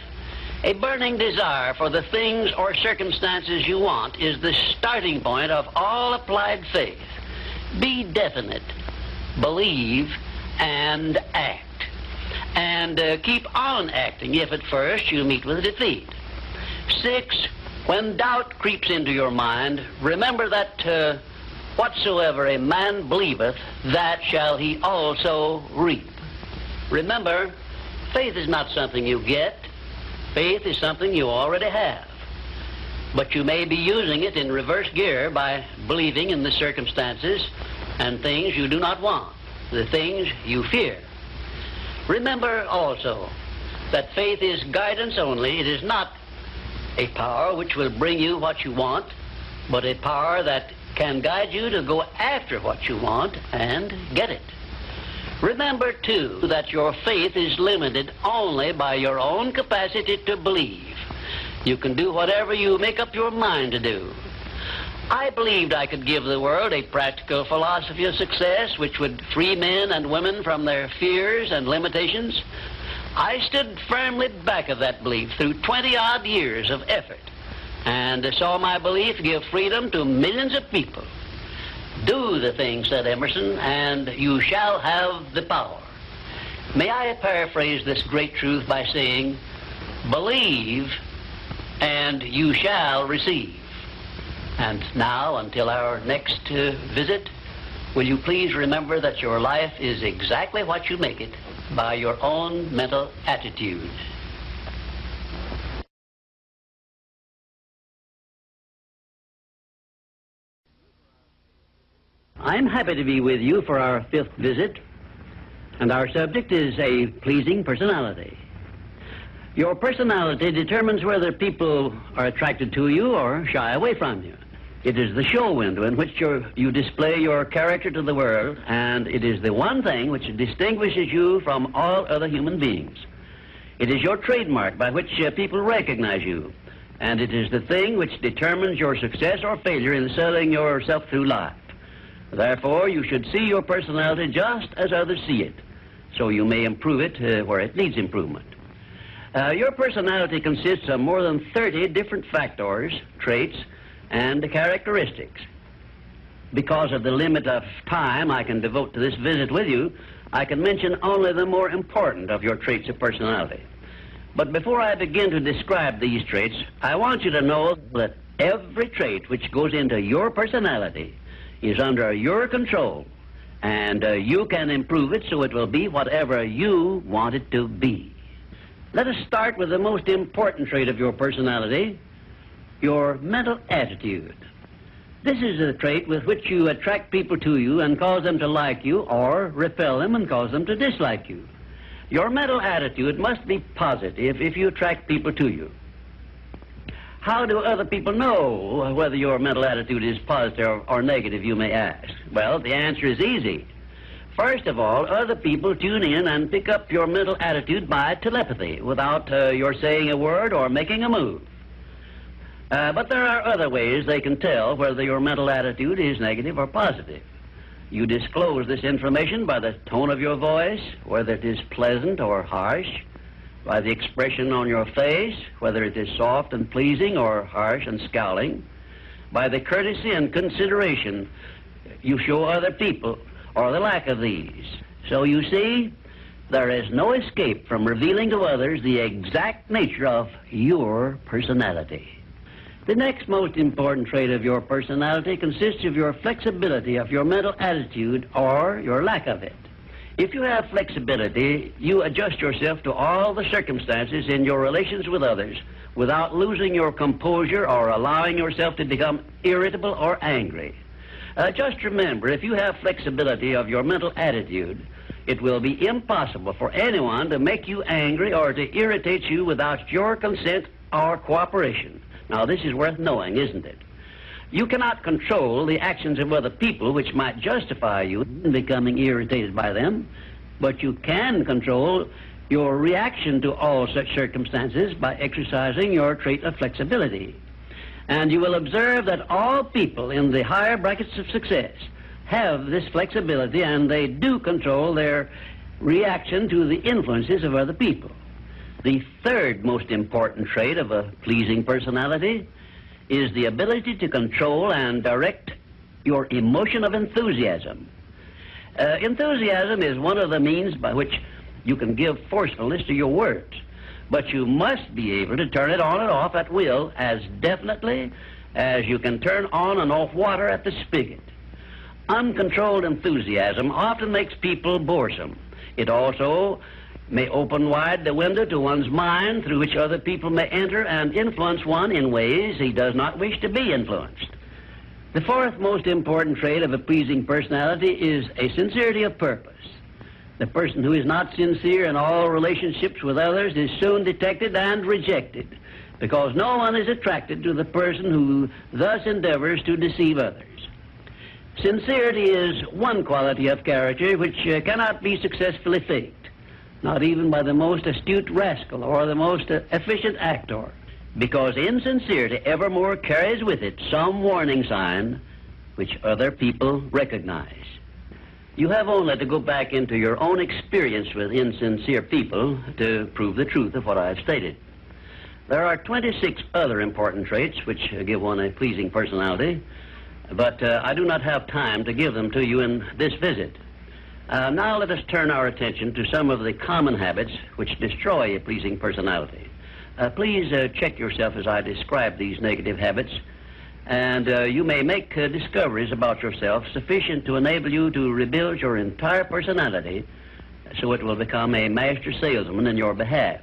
a burning desire for the things or circumstances you want is the starting point of all applied faith. Be definite, believe, and act. And keep on acting if at first you meet with defeat. 6, when doubt creeps into your mind, remember that whatsoever a man believeth, that shall he also reap. Remember, faith is not something you get. Faith is something you already have. But you may be using it in reverse gear by believing in the circumstances and things you do not want, the things you fear. Remember also that faith is guidance only. It is not a power which will bring you what you want, but a power that can guide you to go after what you want and get it. Remember, too, that your faith is limited only by your own capacity to believe. You can do whatever you make up your mind to do. I believed I could give the world a practical philosophy of success which would free men and women from their fears and limitations. I stood firmly back of that belief through 20-odd years of effort and saw my belief give freedom to millions of people. Do the thing, said Emerson, and you shall have the power. May I paraphrase this great truth by saying, believe and you shall receive. And now, until our next visit, will you please remember that your life is exactly what you make it by your own mental attitude. I'm happy to be with you for our 5th visit, and our subject is a pleasing personality. Your personality determines whether people are attracted to you or shy away from you. It is the show window in which you display your character to the world, and it is the one thing which distinguishes you from all other human beings. It is your trademark by which people recognize you, and it is the thing which determines your success or failure in selling yourself through life. Therefore, you should see your personality just as others see it, so you may improve it where it needs improvement. Your personality consists of more than 30 different factors, traits, and characteristics. Because of the limit of time I can devote to this visit with you, I can mention only the more important of your traits of personality. But before I begin to describe these traits, I want you to know that every trait which goes into your personality is under your control, and you can improve it so it will be whatever you want it to be. Let us start with the most important trait of your personality, your mental attitude. This is a trait with which you attract people to you and cause them to like you, or repel them and cause them to dislike you. Your mental attitude must be positive if you attract people to you. How do other people know whether your mental attitude is positive or negative, you may ask? Well, the answer is easy. First of all, other people tune in and pick up your mental attitude by telepathy without your saying a word or making a move. But there are other ways they can tell whether your mental attitude is negative or positive. You disclose this information by the tone of your voice, whether it is pleasant or harsh, by the expression on your face, whether it is soft and pleasing or harsh and scowling, by the courtesy and consideration you show other people, or the lack of these. So you see, there is no escape from revealing to others the exact nature of your personality. The next most important trait of your personality consists of your flexibility of your mental attitude or your lack of it. If you have flexibility, you adjust yourself to all the circumstances in your relations with others without losing your composure or allowing yourself to become irritable or angry. Just remember, if you have flexibility of your mental attitude, it will be impossible for anyone to make you angry or to irritate you without your consent or cooperation. Now, this is worth knowing, isn't it? You cannot control the actions of other people which might justify you in becoming irritated by them, but you can control your reaction to all such circumstances by exercising your trait of flexibility. And you will observe that all people in the higher brackets of success have this flexibility, and they do control their reaction to the influences of other people. The third most important trait of a pleasing personality is the ability to control and direct your emotion of enthusiasm. Enthusiasm is one of the means by which you can give forcefulness to your words, but you must be able to turn it on and off at will as definitely as you can turn on and off water at the spigot. Uncontrolled enthusiasm often makes people boresome. It also may open wide the window to one's mind through which other people may enter and influence one in ways he does not wish to be influenced. The fourth most important trait of a pleasing personality is a sincerity of purpose. The person who is not sincere in all relationships with others is soon detected and rejected, because no one is attracted to the person who thus endeavors to deceive others. Sincerity is one quality of character which cannot be successfully faked, not even by the most astute rascal or the most efficient actor, because insincerity evermore carries with it some warning sign which other people recognize. You have only to go back into your own experience with insincere people to prove the truth of what I have stated. There are 26 other important traits which give one a pleasing personality, but I do not have time to give them to you in this visit. Now let us turn our attention to some of the common habits which destroy a pleasing personality. Please check yourself as I describe these negative habits, and you may make discoveries about yourself sufficient to enable you to rebuild your entire personality so it will become a master salesman in your behalf.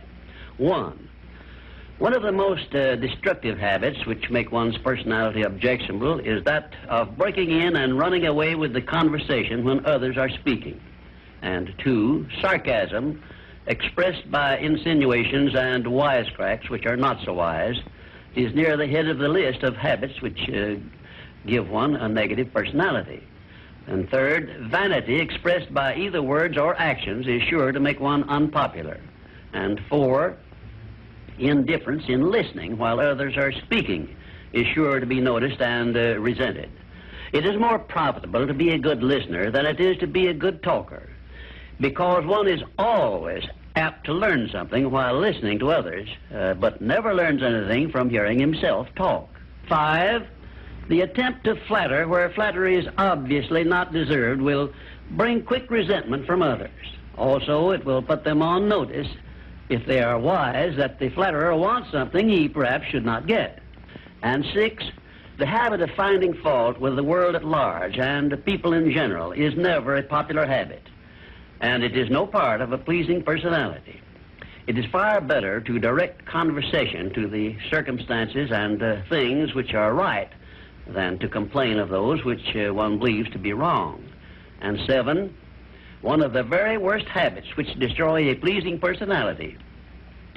One of the most destructive habits which make one's personality objectionable is that of breaking in and running away with the conversation when others are speaking. And 2, sarcasm expressed by insinuations and wisecracks which are not so wise is near the head of the list of habits which give one a negative personality. And 3rd, vanity expressed by either words or actions is sure to make one unpopular. And 4, indifference in listening while others are speaking is sure to be noticed and resented. It is more profitable to be a good listener than it is to be a good talker, because one is always apt to learn something while listening to others, but never learns anything from hearing himself talk. 5, the attempt to flatter where flattery is obviously not deserved will bring quick resentment from others. Also, it will put them on notice, if they are wise, that the flatterer wants something he perhaps should not get. And 6, the habit of finding fault with the world at large and people in general is never a popular habit, and it is no part of a pleasing personality. It is far better to direct conversation to the circumstances and things which are right than to complain of those which one believes to be wrong. And 7, one of the very worst habits which destroy a pleasing personality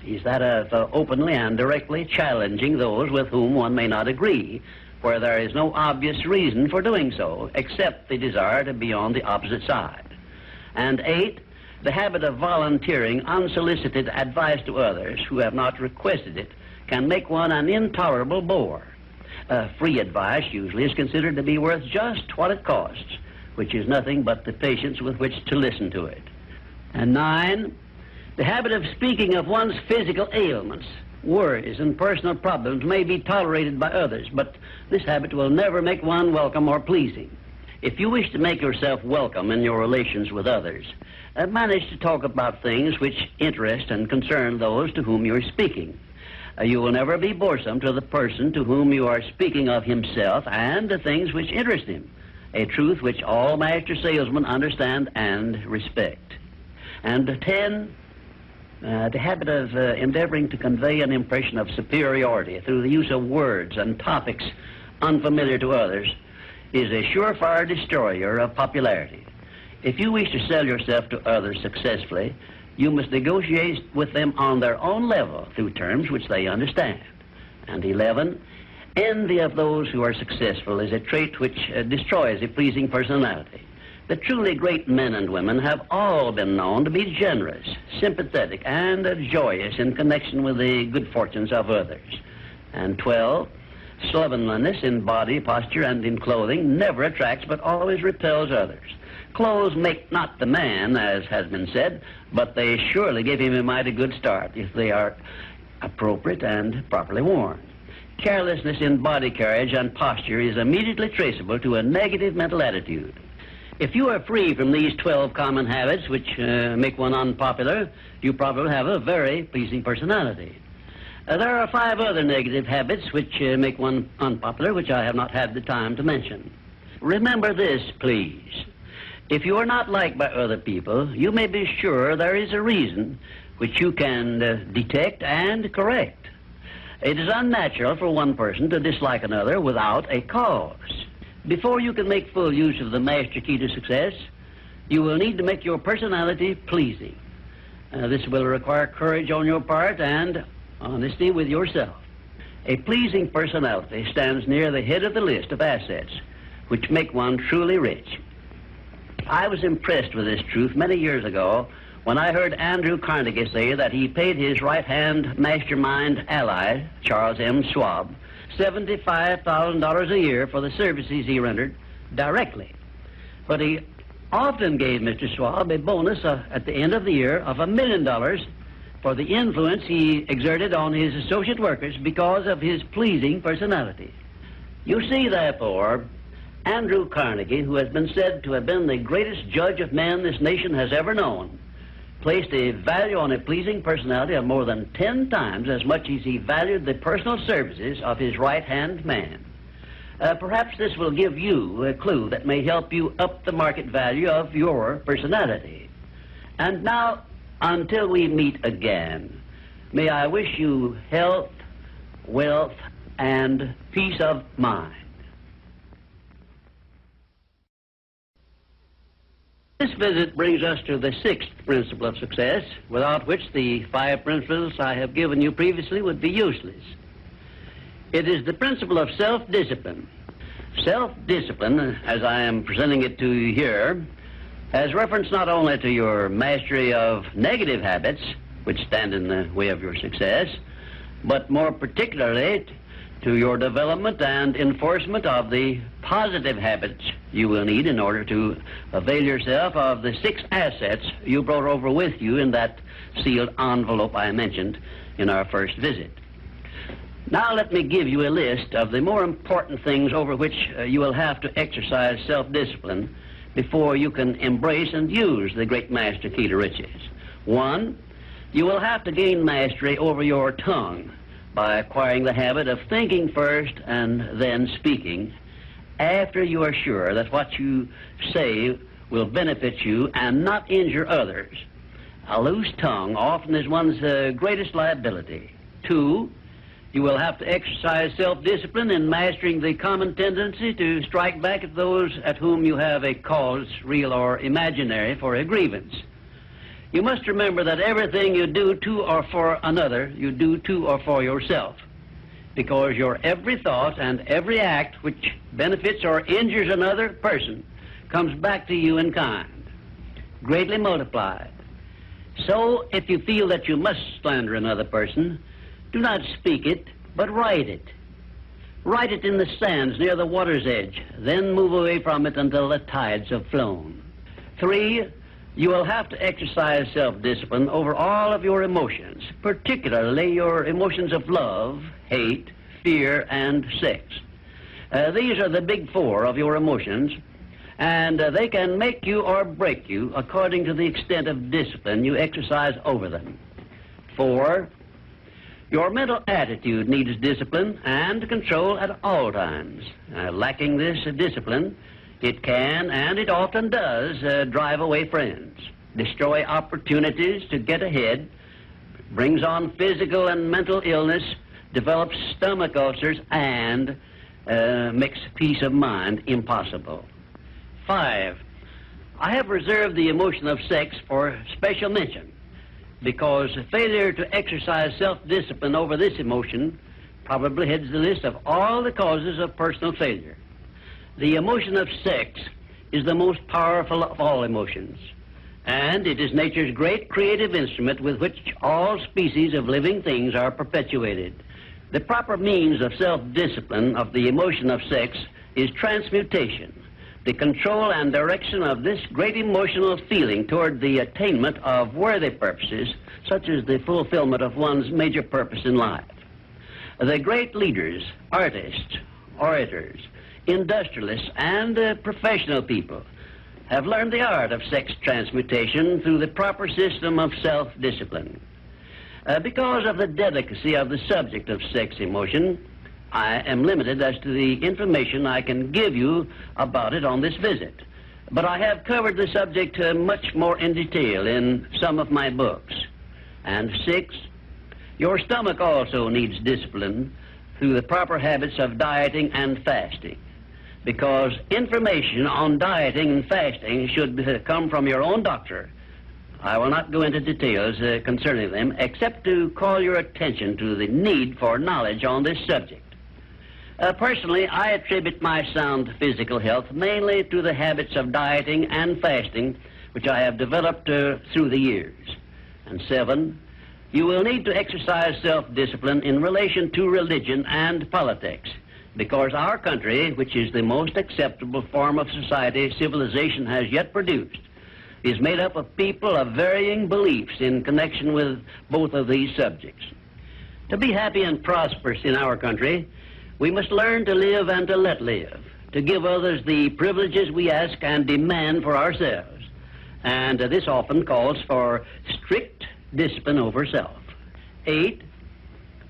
is that of openly and directly challenging those with whom one may not agree, where there is no obvious reason for doing so, except the desire to be on the opposite side. And 8, the habit of volunteering unsolicited advice to others who have not requested it can make one an intolerable bore. Free advice usually is considered to be worth just what it costs, which is nothing but the patience with which to listen to it. And 9, the habit of speaking of one's physical ailments, worries, and personal problems may be tolerated by others, but this habit will never make one welcome or pleasing. If you wish to make yourself welcome in your relations with others, manage to talk about things which interest and concern those to whom you are speaking. You will never be boresome to the person to whom you are speaking of himself and the things which interest him, a truth which all master salesmen understand and respect. And 10, the habit of endeavoring to convey an impression of superiority through the use of words and topics unfamiliar to others is a surefire destroyer of popularity. If you wish to sell yourself to others successfully, you must negotiate with them on their own level through terms which they understand. And 11, Envy of those who are successful is a trait which destroys a pleasing personality. The truly great men and women have all been known to be generous, sympathetic, and joyous in connection with the good fortunes of others. And 12, slovenliness in body, posture, and in clothing never attracts but always repels others. Clothes make not the man, as has been said, but they surely give him a mighty good start if they are appropriate and properly worn. Carelessness in body carriage and posture is immediately traceable to a negative mental attitude. If you are free from these 12 common habits which make one unpopular, you probably have a very pleasing personality. There are 5 other negative habits which make one unpopular, which I have not had the time to mention. Remember this, please. If you are not liked by other people, you may be sure there is a reason which you can detect and correct. It is unnatural for one person to dislike another without a cause. Before you can make full use of the master key to success, you will need to make your personality pleasing. This will require courage on your part and honesty with yourself. A pleasing personality stands near the head of the list of assets which make one truly rich. I was impressed with this truth many years ago when I heard Andrew Carnegie say that he paid his right-hand mastermind ally, Charles M. Schwab, $75,000 a year for the services he rendered directly. But he often gave Mr. Schwab a bonus at the end of the year of $1 million for the influence he exerted on his associate workers because of his pleasing personality. You see, therefore, Andrew Carnegie, who has been said to have been the greatest judge of men this nation has ever known, placed a value on a pleasing personality of more than 10 times as much as he valued the personal services of his right-hand man. Perhaps this will give you a clue that may help you up the market value of your personality. And now, until we meet again, may I wish you health, wealth, and peace of mind. This visit brings us to the 6th principle of success, without which the 5 principles I have given you previously would be useless. It is the principle of self-discipline. Self-discipline, as I am presenting it to you here, has reference not only to your mastery of negative habits, which stand in the way of your success, but more particularly to your development and enforcement of the positive habits you will need in order to avail yourself of the 6 assets you brought over with you in that sealed envelope I mentioned in our first visit. Now let me give you a list of the more important things over which you will have to exercise self-discipline before you can embrace and use the great master key to riches. 1, you will have to gain mastery over your tongue by acquiring the habit of thinking first and then speaking after you are sure that what you say will benefit you and not injure others. A loose tongue often is one's greatest liability. 2, you will have to exercise self-discipline in mastering the common tendency to strike back at those at whom you have a cause, real or imaginary, for a grievance. You must remember that everything you do to or for another, you do to or for yourself, because your every thought and every act which benefits or injures another person comes back to you in kind, greatly multiplied. So, if you feel that you must slander another person, do not speak it, but write it. Write it in the sands near the water's edge, then move away from it until the tides have flown. 3, you will have to exercise self-discipline over all of your emotions, particularly your emotions of love, hate, fear, and sex. These are the big 4 of your emotions, and they can make you or break you according to the extent of discipline you exercise over them. 4, your mental attitude needs discipline and control at all times. Lacking this discipline, it can, and it often does, drive away friends, destroy opportunities to get ahead, brings on physical and mental illness, develops stomach ulcers, and makes peace of mind impossible. 5, I have reserved the emotion of sex for special mention, because failure to exercise self-discipline over this emotion probably heads the list of all the causes of personal failure. The emotion of sex is the most powerful of all emotions, and it is nature's great creative instrument with which all species of living things are perpetuated. The proper means of self-discipline of the emotion of sex is transmutation, the control and direction of this great emotional feeling toward the attainment of worthy purposes, such as the fulfillment of one's major purpose in life. The great leaders, artists, orators, industrialists, and professional people have learned the art of sex transmutation through the proper system of self-discipline. Because of the delicacy of the subject of sex emotion, I am limited as to the information I can give you about it on this visit. But I have covered the subject much more in detail in some of my books. And 6, your stomach also needs discipline through the proper habits of dieting and fasting, because information on dieting and fasting should come from your own doctor. I will not go into details concerning them, except to call your attention to the need for knowledge on this subject. Personally, I attribute my sound physical health mainly to the habits of dieting and fasting, which I have developed through the years. And 7, you will need to exercise self-discipline in relation to religion and politics, because our country, which is the most acceptable form of society civilization has yet produced, is made up of people of varying beliefs in connection with both of these subjects. To be happy and prosperous in our country, we must learn to live and to let live, to give others the privileges we ask and demand for ourselves. And this often calls for strict discipline over self. 8,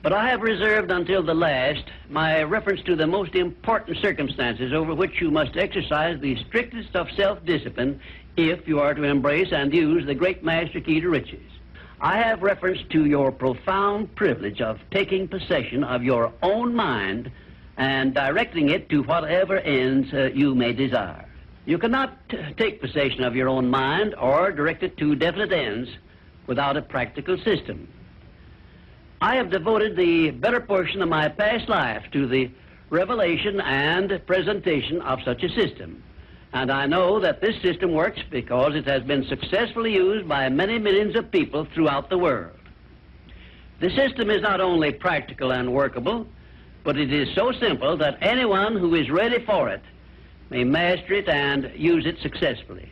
but I have reserved until the last my reference to the most important circumstances over which you must exercise the strictest of self-discipline if you are to embrace and use the great master key to riches. I have reference to your profound privilege of taking possession of your own mind and directing it to whatever ends you may desire. You cannot take possession of your own mind or direct it to definite ends without a practical system. I have devoted the better portion of my past life to the revelation and presentation of such a system. And I know that this system works because it has been successfully used by many millions of people throughout the world. The system is not only practical and workable, but it is so simple that anyone who is ready for it may master it and use it successfully.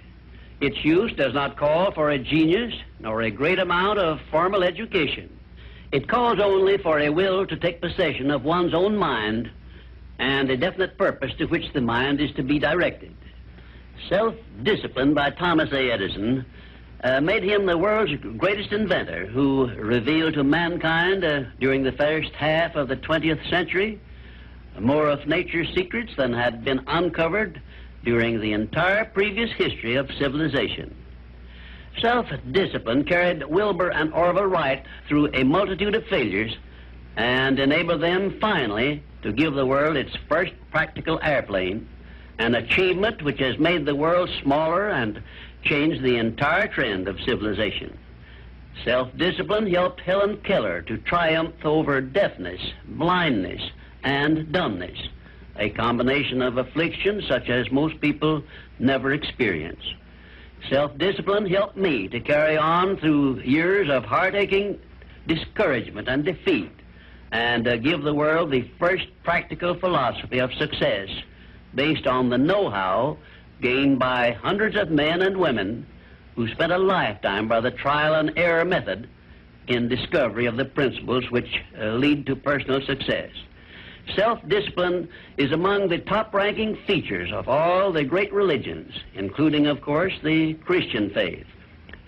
Its use does not call for a genius nor a great amount of formal education. It calls only for a will to take possession of one's own mind and a definite purpose to which the mind is to be directed. Self-discipline by Thomas A. Edison made him the world's greatest inventor, who revealed to mankind during the first half of the 20th century more of nature's secrets than had been uncovered during the entire previous history of civilization. Self-discipline carried Wilbur and Orville Wright through a multitude of failures and enabled them finally to give the world its first practical airplane, an achievement which has made the world smaller and changed the entire trend of civilization. Self-discipline helped Helen Keller to triumph over deafness, blindness, and dumbness, a combination of afflictions such as most people never experience. Self-discipline helped me to carry on through years of heart-aching discouragement and defeat and give the world the first practical philosophy of success based on the know-how gained by hundreds of men and women who spent a lifetime by the trial and error method in discovery of the principles which lead to personal success. Self-discipline is among the top-ranking features of all the great religions, including, of course, the Christian faith.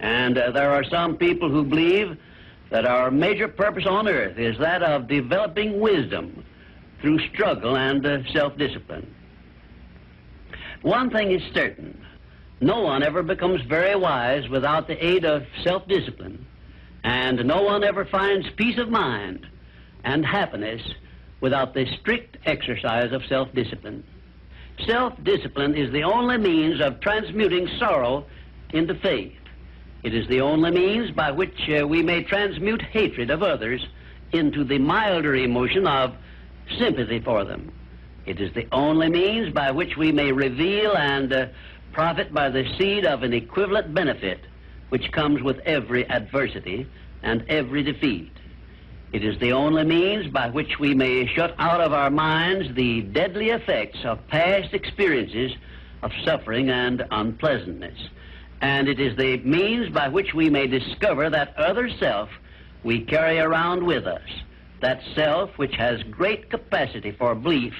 And there are some people who believe that our major purpose on earth is that of developing wisdom through struggle and self-discipline. One thing is certain: no one ever becomes very wise without the aid of self-discipline, and no one ever finds peace of mind and happiness without the strict exercise of self-discipline. Self-discipline is the only means of transmuting sorrow into faith. It is the only means by which we may transmute hatred of others into the milder emotion of sympathy for them. It is the only means by which we may reveal and profit by the seed of an equivalent benefit which comes with every adversity and every defeat. It is the only means by which we may shut out of our minds the deadly effects of past experiences of suffering and unpleasantness. And it is the means by which we may discover that other self we carry around with us, that self which has great capacity for belief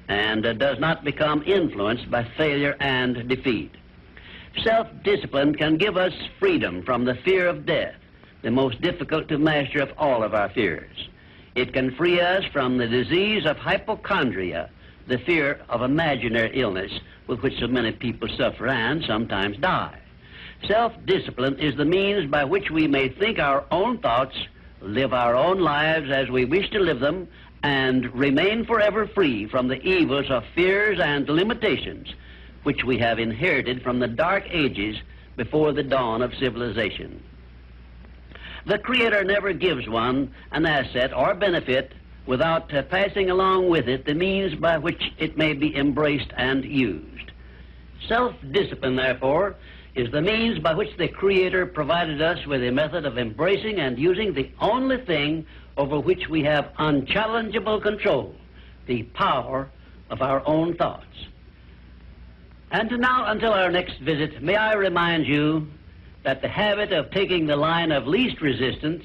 and does not become influenced by failure and defeat. Self-discipline can give us freedom from the fear of death, the most difficult to master of all of our fears. It can free us from the disease of hypochondria, the fear of imaginary illness with which so many people suffer and sometimes die. Self-discipline is the means by which we may think our own thoughts, live our own lives as we wish to live them, and remain forever free from the evils of fears and limitations which we have inherited from the dark ages before the dawn of civilization. The Creator never gives one an asset or benefit without passing along with it the means by which it may be embraced and used. Self-discipline, therefore, is the means by which the Creator provided us with a method of embracing and using the only thing over which we have unchallengeable control, the power of our own thoughts. And now, until our next visit, may I remind you that the habit of taking the line of least resistance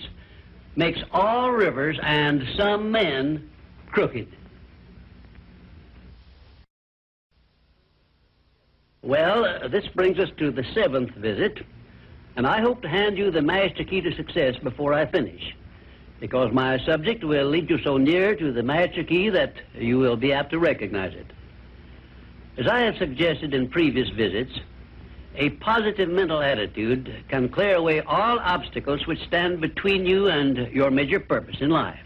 makes all rivers and some men crooked. Well, this brings us to the 7th visit, and I hope to hand you the master key to success before I finish, because my subject will lead you so near to the master key that you will be apt to recognize it. As I have suggested in previous visits, a positive mental attitude can clear away all obstacles which stand between you and your major purpose in life.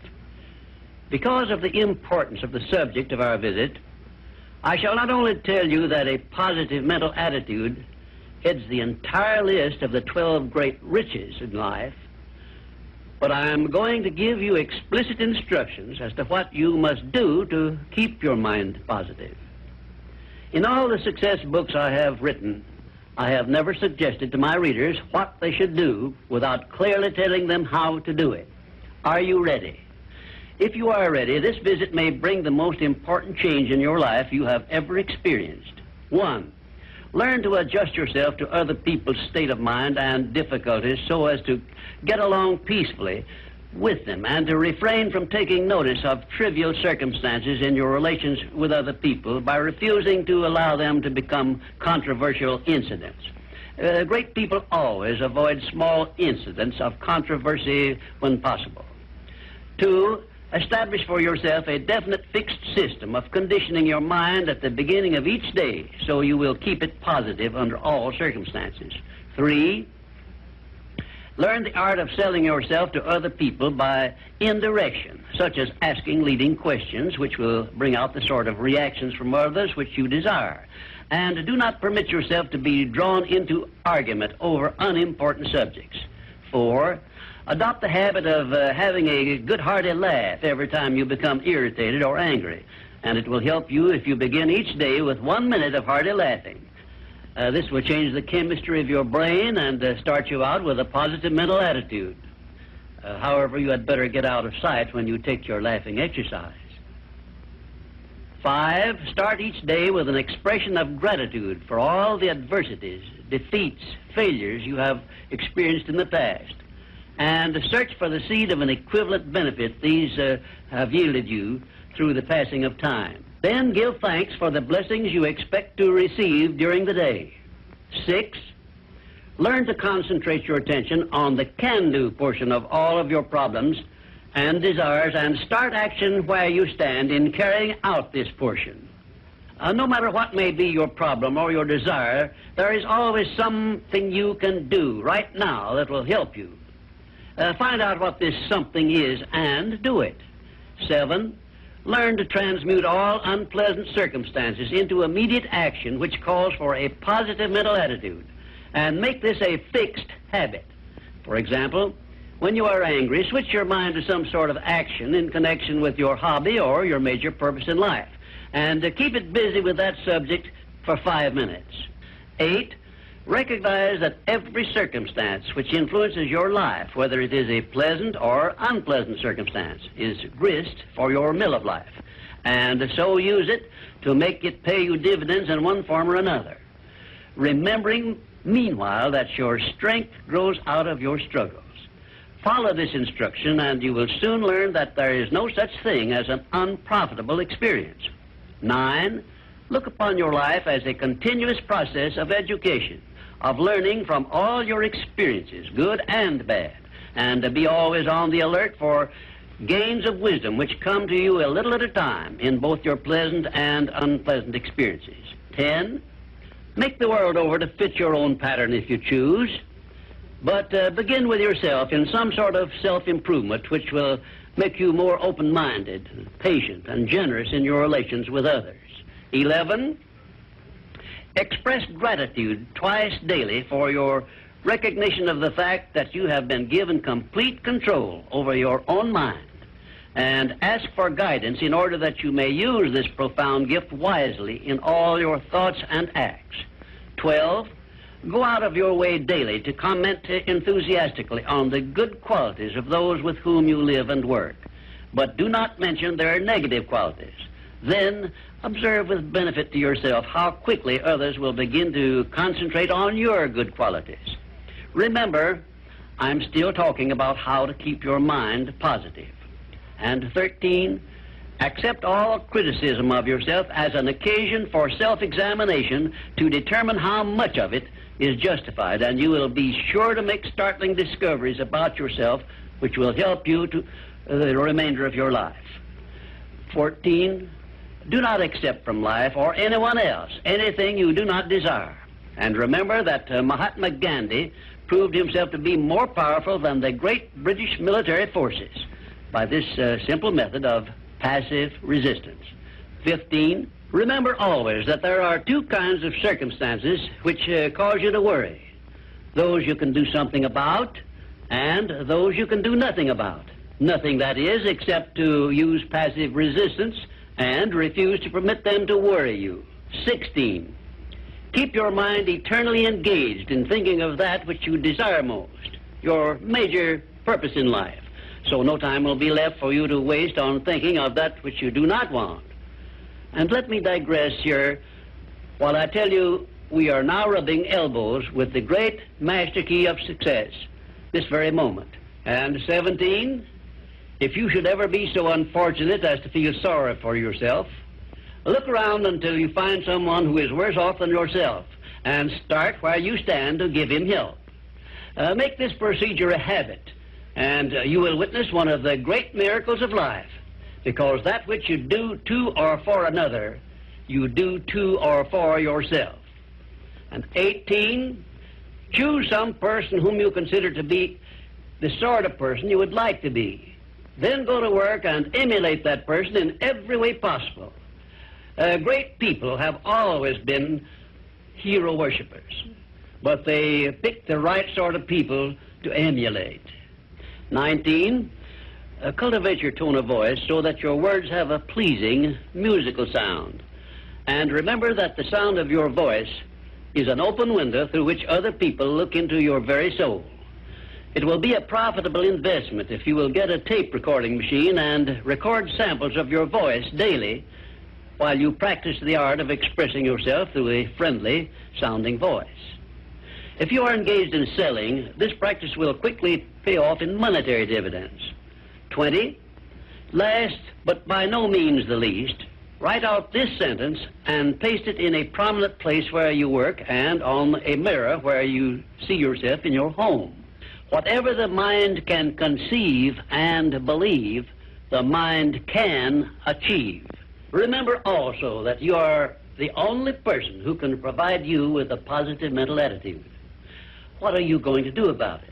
Because of the importance of the subject of our visit, I shall not only tell you that a positive mental attitude heads the entire list of the 12 great riches in life, but I am going to give you explicit instructions as to what you must do to keep your mind positive. In all the success books I have written, I have never suggested to my readers what they should do without clearly telling them how to do it. Are you ready? If you are ready, this visit may bring the most important change in your life you have ever experienced. 1. Learn to adjust yourself to other people's state of mind and difficulties so as to get along peacefully with them and to refrain from taking notice of trivial circumstances in your relations with other people by refusing to allow them to become controversial incidents. Great people always avoid small incidents of controversy when possible. 2. Establish for yourself a definite fixed system of conditioning your mind at the beginning of each day so you will keep it positive under all circumstances. 3. Learn the art of selling yourself to other people by indirection, such as asking leading questions which will bring out the sort of reactions from others which you desire. And do not permit yourself to be drawn into argument over unimportant subjects. 4. Adopt the habit of having a good hearty laugh every time you become irritated or angry, and it will help you if you begin each day with 1 minute of hearty laughing. This will change the chemistry of your brain and start you out with a positive mental attitude. However, you had better get out of sight when you take your laughing exercise. 5, start each day with an expression of gratitude for all the adversities, defeats, failures you have experienced in the past, and search for the seed of an equivalent benefit these have yielded you through the passing of time. Then give thanks for the blessings you expect to receive during the day. 6, learn to concentrate your attention on the can-do portion of all of your problems and desires and start action where you stand in carrying out this portion. No matter what may be your problem or your desire, there is always something you can do right now that will help you. Find out what this something is and do it. 7, learn to transmute all unpleasant circumstances into immediate action which calls for a positive mental attitude, and make this a fixed habit. For example, When you are angry, switch your mind to some sort of action in connection with your hobby or your major purpose in life, and keep it busy with that subject for 5 minutes. 8, recognize that every circumstance which influences your life, whether it is a pleasant or unpleasant circumstance, is grist for your mill of life, and so use it to make it pay you dividends in one form or another, remembering meanwhile that your strength grows out of your struggles. Follow this instruction and you will soon learn that there is no such thing as an unprofitable experience. 9, look upon your life as a continuous process of education, of learning from all your experiences, good and bad, and be always on the alert for gains of wisdom which come to you a little at a time in both your pleasant and unpleasant experiences. 10, make the world over to fit your own pattern if you choose, but begin with yourself in some sort of self-improvement which will make you more open-minded, patient, and generous in your relations with others. 11, express gratitude twice daily for your recognition of the fact that you have been given complete control over your own mind, and ask for guidance in order that you may use this profound gift wisely in all your thoughts and acts. 12, go out of your way daily to comment enthusiastically on the good qualities of those with whom you live and work, but do not mention their negative qualities. Then observe with benefit to yourself how quickly others will begin to concentrate on your good qualities. Remember, I'm still talking about how to keep your mind positive. And 13, accept all criticism of yourself as an occasion for self-examination to determine how much of it is justified, and you will be sure to make startling discoveries about yourself which will help you to the remainder of your life. 14, do not accept from life or anyone else anything you do not desire. And remember that Mahatma Gandhi proved himself to be more powerful than the great British military forces by this simple method of passive resistance. 15, remember always that there are 2 kinds of circumstances which cause you to worry. Those you can do something about, and those you can do nothing about. Nothing, that is, except to use passive resistance and refuse to permit them to worry you. 16, keep your mind eternally engaged in thinking of that which you desire most, your major purpose in life, so no time will be left for you to waste on thinking of that which you do not want. And let me digress here while I tell you we are now rubbing elbows with the great master key of success this very moment. And 17, if you should ever be so unfortunate as to feel sorry for yourself, look around until you find someone who is worse off than yourself, and start where you stand to give him help. Make this procedure a habit, and you will witness one of the great miracles of life, because that which you do to or for another, you do to or for yourself. And 18, choose some person whom you consider to be the sort of person you would like to be. Then go to work and emulate that person in every way possible. Great people have always been hero worshippers, but they pick the right sort of people to emulate. 19, cultivate your tone of voice so that your words have a pleasing musical sound. And remember that the sound of your voice is an open window through which other people look into your very soul. It will be a profitable investment if you will get a tape recording machine and record samples of your voice daily while you practice the art of expressing yourself through a friendly sounding voice. If you are engaged in selling, this practice will quickly pay off in monetary dividends. 20, last but by no means the least, write out this sentence and paste it in a prominent place where you work and on a mirror where you see yourself in your home. Whatever the mind can conceive and believe, the mind can achieve. Remember also that you are the only person who can provide you with a positive mental attitude. What are you going to do about it?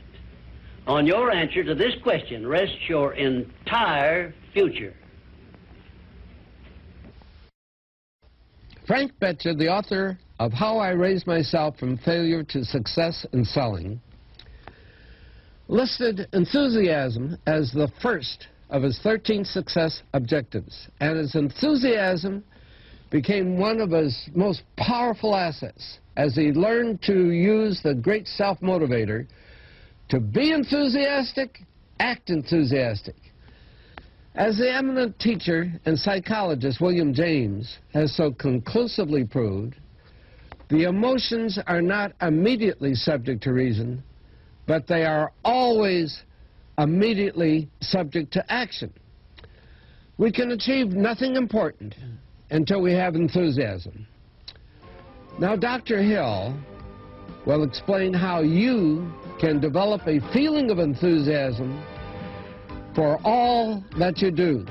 On your answer to this question rests your entire future. Frank Betcher, the author of How I Raised Myself from Failure to Success in Selling, listed enthusiasm as the first of his 13 success objectives, and his enthusiasm became one of his most powerful assets as he learned to use the great self-motivator to be enthusiastic, act enthusiastic. As the eminent teacher and psychologist William James has so conclusively proved, the emotions are not immediately subject to reason, but they are always immediately subject to action. We can achieve nothing important until we have enthusiasm. Now, Dr. Hill will explain how you can develop a feeling of enthusiasm for all that you do.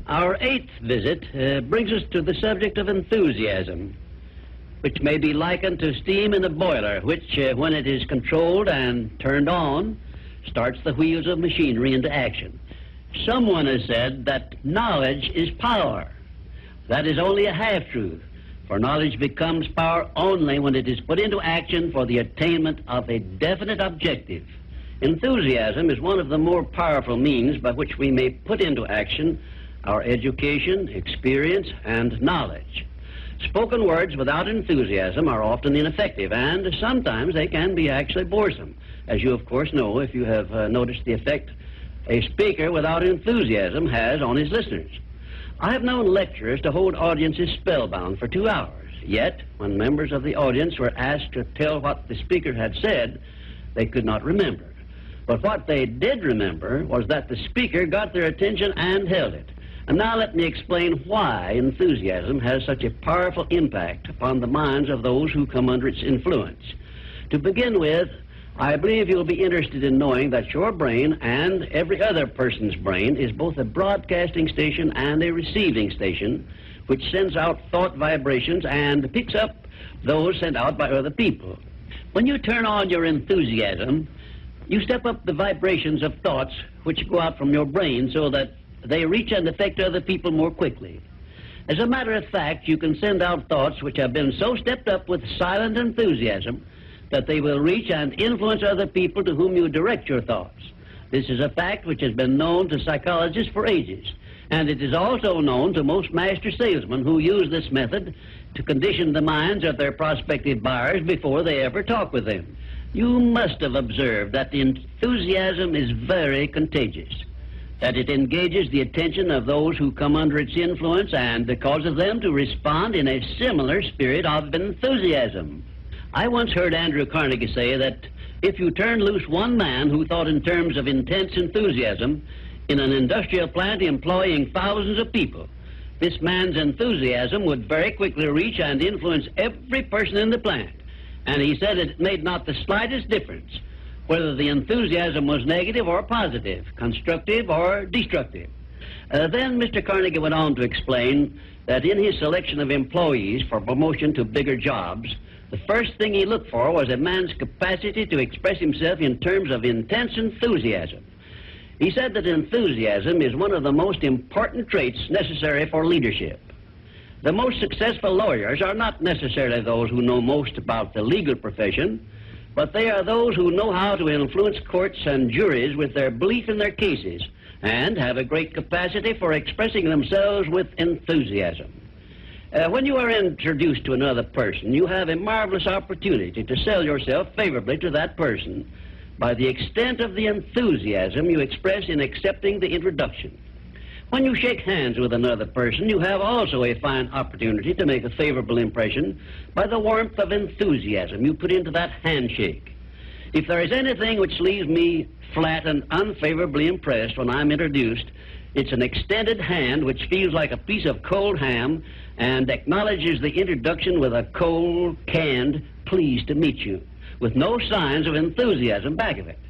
Our 8th visit brings us to the subject of enthusiasm, which may be likened to steam in a boiler, which, when it is controlled and turned on, starts the wheels of machinery into action. Someone has said that knowledge is power. That is only a half-truth, for knowledge becomes power only when it is put into action for the attainment of a definite objective. Enthusiasm is one of the more powerful means by which we may put into action our education, experience, and knowledge. Spoken words without enthusiasm are often ineffective, and sometimes they can be actually boresome, as you of course know if you have noticed the effect a speaker without enthusiasm has on his listeners. I have known lecturers to hold audiences spellbound for 2 hours, yet when members of the audience were asked to tell what the speaker had said, they could not remember. But what they did remember was that the speaker got their attention and held it. And now let me explain why enthusiasm has such a powerful impact upon the minds of those who come under its influence. To begin with, I believe you'll be interested in knowing that your brain and every other person's brain is both a broadcasting station and a receiving station, which sends out thought vibrations and picks up those sent out by other people. When you turn on your enthusiasm, you step up the vibrations of thoughts which go out from your brain so that they reach and affect other people more quickly. As a matter of fact, you can send out thoughts which have been so stepped up with silent enthusiasm that they will reach and influence other people to whom you direct your thoughts. This is a fact which has been known to psychologists for ages, and it is also known to most master salesmen who use this method to condition the minds of their prospective buyers before they ever talk with them. You must have observed that enthusiasm is very contagious, that it engages the attention of those who come under its influence and causes them to respond in a similar spirit of enthusiasm. I once heard Andrew Carnegie say that if you turned loose one man who thought in terms of intense enthusiasm in an industrial plant employing thousands of people, this man's enthusiasm would very quickly reach and influence every person in the plant. And he said it made not the slightest difference whether the enthusiasm was negative or positive, constructive or destructive. Then Mr. Carnegie went on to explain that in his selection of employees for promotion to bigger jobs, the first thing he looked for was a man's capacity to express himself in terms of intense enthusiasm. He said that enthusiasm is one of the most important traits necessary for leadership. The most successful lawyers are not necessarily those who know most about the legal profession, but they are those who know how to influence courts and juries with their belief in their cases and have a great capacity for expressing themselves with enthusiasm. When you are introduced to another person, you have a marvelous opportunity to sell yourself favorably to that person by the extent of the enthusiasm you express in accepting the introduction. When you shake hands with another person, you have also a fine opportunity to make a favorable impression by the warmth of enthusiasm you put into that handshake. If there is anything which leaves me flat and unfavorably impressed when I'm introduced, it's an extended hand which feels like a piece of cold ham and acknowledges the introduction with a cold, canned, pleased to meet you, with no signs of enthusiasm back of it.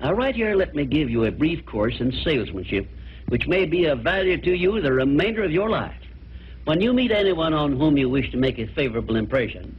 Now, right here, let me give you a brief course in salesmanship, which may be of value to you the remainder of your life. When you meet anyone on whom you wish to make a favorable impression,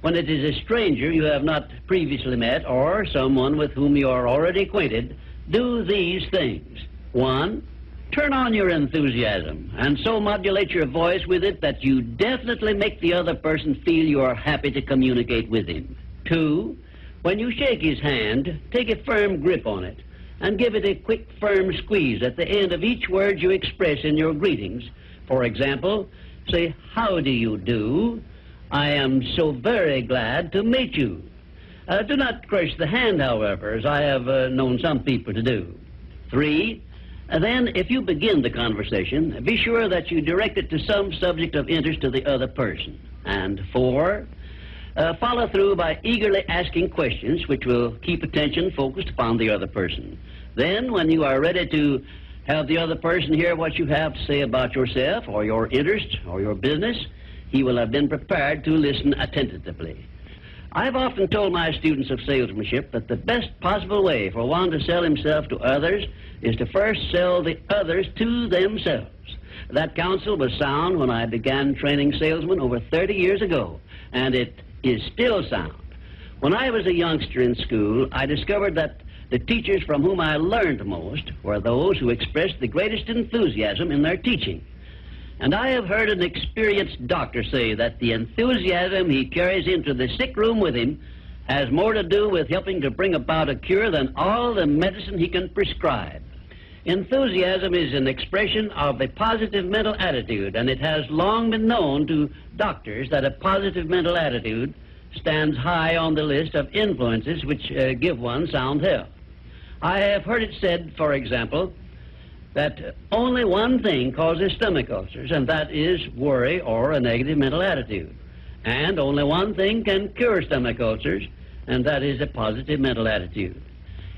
when it is a stranger you have not previously met or someone with whom you are already acquainted, do these things. 1, turn on your enthusiasm and so modulate your voice with it that you definitely make the other person feel you are happy to communicate with him. 2, When you shake his hand, take a firm grip on it and give it a quick, firm squeeze at the end of each word you express in your greetings. For example, say, "How do you do? I am so very glad to meet you." Do not crush the hand, however, as I have known some people to do. 3, then, if you begin the conversation, be sure that you direct it to some subject of interest to the other person. And 4, follow through by eagerly asking questions which will keep attention focused upon the other person. Then, when you are ready to have the other person hear what you have to say about yourself or your interest or your business, he will have been prepared to listen attentively. I've often told my students of salesmanship that the best possible way for one to sell himself to others is to first sell the others to themselves. That counsel was sound when I began training salesmen over 30 years ago, and it is still sound. When I was a youngster in school, I discovered that the teachers from whom I learned most were those who expressed the greatest enthusiasm in their teaching. And I have heard an experienced doctor say that the enthusiasm he carries into the sick room with him has more to do with helping to bring about a cure than all the medicine he can prescribe. Enthusiasm is an expression of a positive mental attitude, and it has long been known to doctors that a positive mental attitude stands high on the list of influences which give one sound health. I have heard it said, for example, that only one thing causes stomach ulcers, and that is worry or a negative mental attitude. And only one thing can cure stomach ulcers, and that is a positive mental attitude.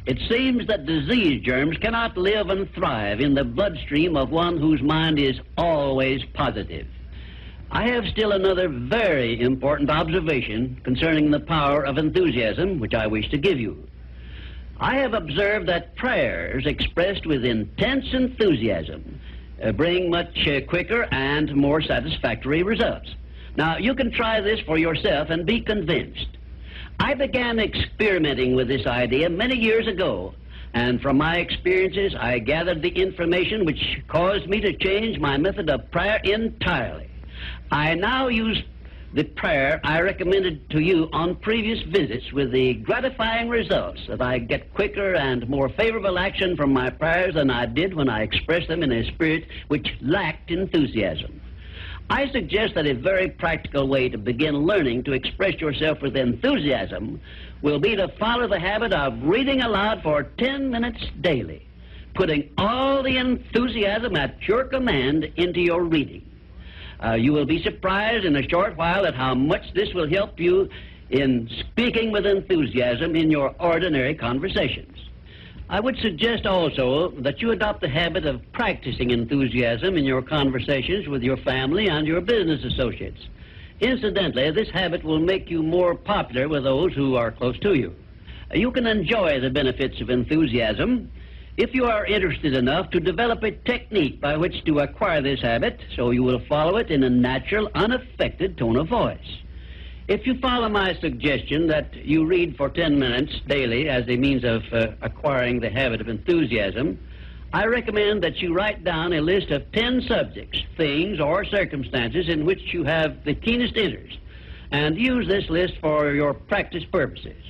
It seems that disease germs cannot live and thrive in the bloodstream of one whose mind is always positive. I have still another very important observation concerning the power of enthusiasm, which I wish to give you. I have observed that prayers expressed with intense enthusiasm bring much quicker and more satisfactory results. Now, you can try this for yourself and be convinced. I began experimenting with this idea many years ago, and from my experiences, I gathered the information which caused me to change my method of prayer entirely. I now use the prayer I recommended to you on previous visits, with the gratifying results that I get quicker and more favorable action from my prayers than I did when I expressed them in a spirit which lacked enthusiasm. I suggest that a very practical way to begin learning to express yourself with enthusiasm will be to follow the habit of reading aloud for 10 minutes daily, putting all the enthusiasm at your command into your reading. You will be surprised in a short while at how much this will help you in speaking with enthusiasm in your ordinary conversations. I would suggest also that you adopt the habit of practicing enthusiasm in your conversations with your family and your business associates. Incidentally, this habit will make you more popular with those who are close to you. You can enjoy the benefits of enthusiasm if you are interested enough to develop a technique by which to acquire this habit, so you will follow it in a natural, unaffected tone of voice. If you follow my suggestion that you read for 10 minutes daily as a means of acquiring the habit of enthusiasm, I recommend that you write down a list of 10 subjects, things, or circumstances in which you have the keenest interest, and use this list for your practice purposes.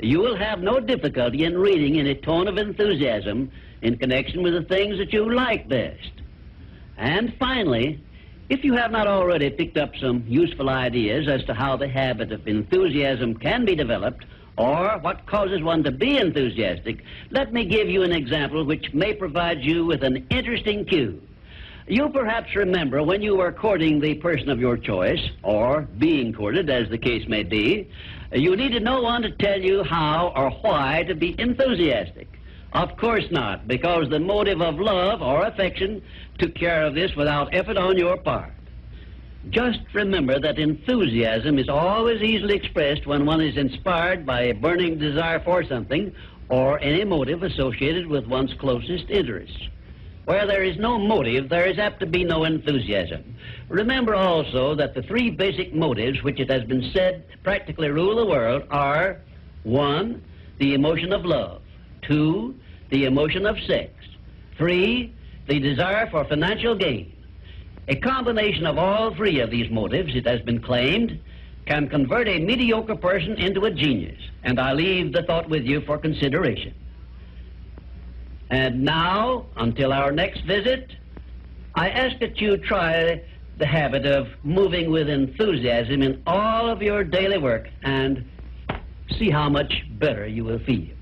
You will have no difficulty in reading in a tone of enthusiasm in connection with the things that you like best. And finally, if you have not already picked up some useful ideas as to how the habit of enthusiasm can be developed, or what causes one to be enthusiastic, let me give you an example which may provide you with an interesting cue. You perhaps remember when you were courting the person of your choice, or being courted, as the case may be, you needed no one to tell you how or why to be enthusiastic. Of course not, because the motive of love or affection took care of this without effort on your part. Just remember that enthusiasm is always easily expressed when one is inspired by a burning desire for something or any motive associated with one's closest interests. Where there is no motive, there is apt to be no enthusiasm. Remember also that the 3 basic motives which it has been said practically rule the world are: 1, the emotion of love; 2, the emotion of sex; 3, the desire for financial gain. A combination of all 3 of these motives, it has been claimed, can convert a mediocre person into a genius, and I leave the thought with you for consideration. And now, until our next visit, I ask that you try the habit of moving with enthusiasm in all of your daily work and see how much better you will feel.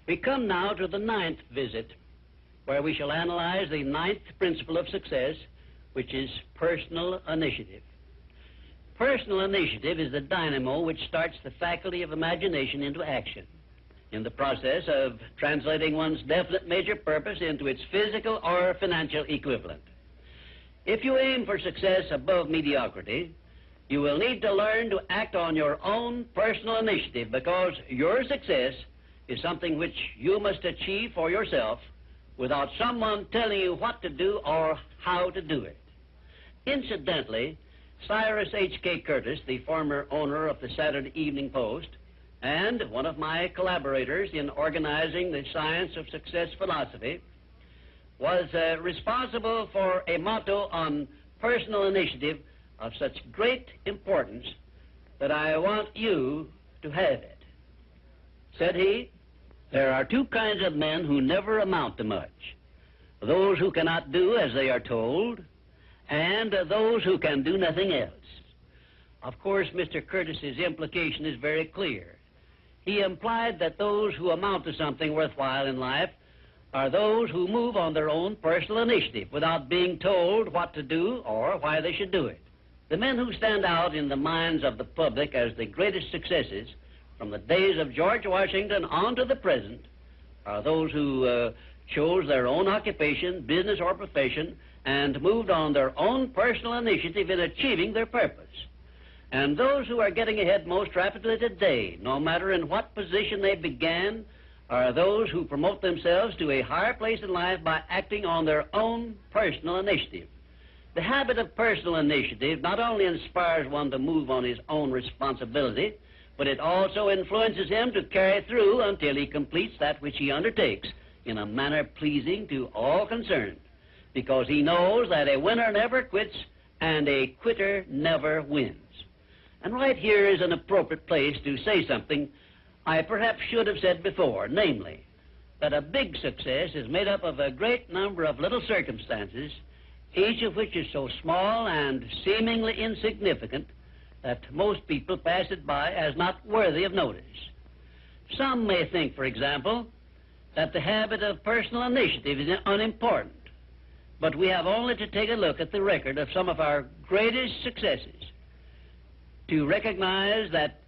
We come now to the 9th visit, where we shall analyze the 9th principle of success, which is personal initiative. Personal initiative is the dynamo which starts the faculty of imagination into action, in the process of translating one's definite major purpose into its physical or financial equivalent. If you aim for success above mediocrity, you will need to learn to act on your own personal initiative, because your success is something which you must achieve for yourself without someone telling you what to do or how to do it. Incidentally, Cyrus H.K. Curtis, the former owner of the Saturday Evening Post, and one of my collaborators in organizing the Science of Success philosophy, was responsible for a motto on personal initiative of such great importance that I want you to have it. Said he, "There are two kinds of men who never amount to much: those who cannot do as they are told, and those who can do nothing else." Of course, Mr. Curtis's implication is very clear. He implied that those who amount to something worthwhile in life are those who move on their own personal initiative without being told what to do or why they should do it. The men who stand out in the minds of the public as the greatest successes from the days of George Washington on to the present are those who chose their own occupation, business, or profession, and moved on their own personal initiative in achieving their purpose. And those who are getting ahead most rapidly today, no matter in what position they began, are those who promote themselves to a higher place in life by acting on their own personal initiative. The habit of personal initiative not only inspires one to move on his own responsibility, but it also influences him to carry through until he completes that which he undertakes in a manner pleasing to all concerned, because he knows that a winner never quits and a quitter never wins. And right here is an appropriate place to say something I perhaps should have said before, namely, that a big success is made up of a great number of little circumstances, each of which is so small and seemingly insignificant that most people pass it by as not worthy of notice. Some may think, for example, that the habit of personal initiative is unimportant, but we have only to take a look at the record of some of our greatest successes to recognize that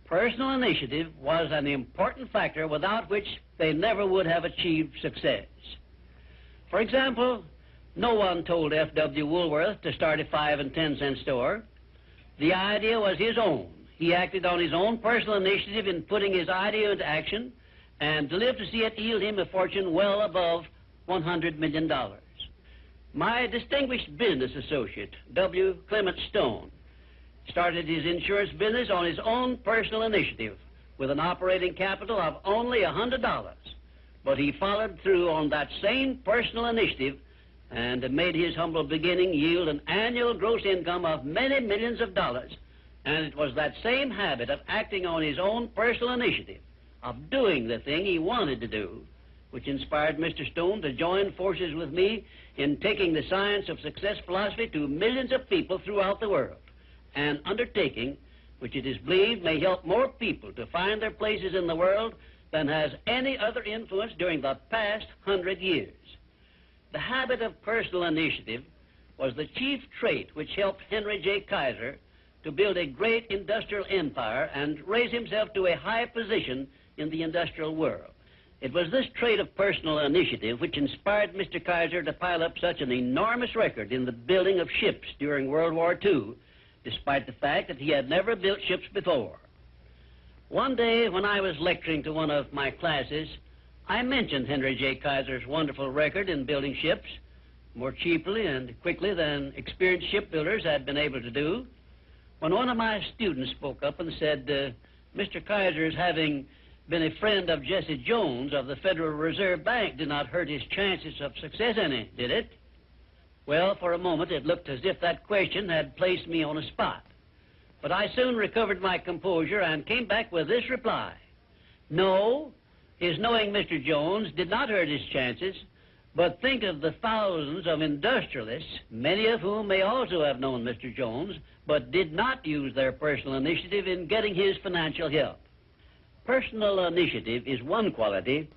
personal initiative was an important factor without which they never would have achieved success. For example, no one told F.W. Woolworth to start a 5 and 10 cent store. The idea was his own. He acted on his own personal initiative in putting his idea into action and lived to see it yield him a fortune well above $100 million. My distinguished business associate, W. Clement Stone, started his insurance business on his own personal initiative with an operating capital of only $100. But he followed through on that same personal initiative and made his humble beginning yield an annual gross income of many millions of dollars. And it was that same habit of acting on his own personal initiative, of doing the thing he wanted to do, which inspired Mr. Stone to join forces with me in taking the Science of Success philosophy to millions of people throughout the world, an undertaking which it is believed may help more people to find their places in the world than has any other influence during the past 100 years. The habit of personal initiative was the chief trait which helped Henry J. Kaiser to build a great industrial empire and raise himself to a high position in the industrial world. It was this trait of personal initiative which inspired Mr. Kaiser to pile up such an enormous record in the building of ships during World War II, despite the fact that he had never built ships before. One day when I was lecturing to one of my classes, I mentioned Henry J. Kaiser's wonderful record in building ships more cheaply and quickly than experienced shipbuilders had been able to do, when one of my students spoke up and said, Mr. Kaiser's having been a friend of Jesse Jones of the Federal Reserve Bank did not hurt his chances of success any, did it? Well, for a moment it looked as if that question had placed me on a spot. But I soon recovered my composure and came back with this reply. No, his knowing Mr. Jones did not hurt his chances, but think of the thousands of industrialists, many of whom may also have known Mr. Jones, but did not use their personal initiative in getting his financial help. Personal initiative is one quality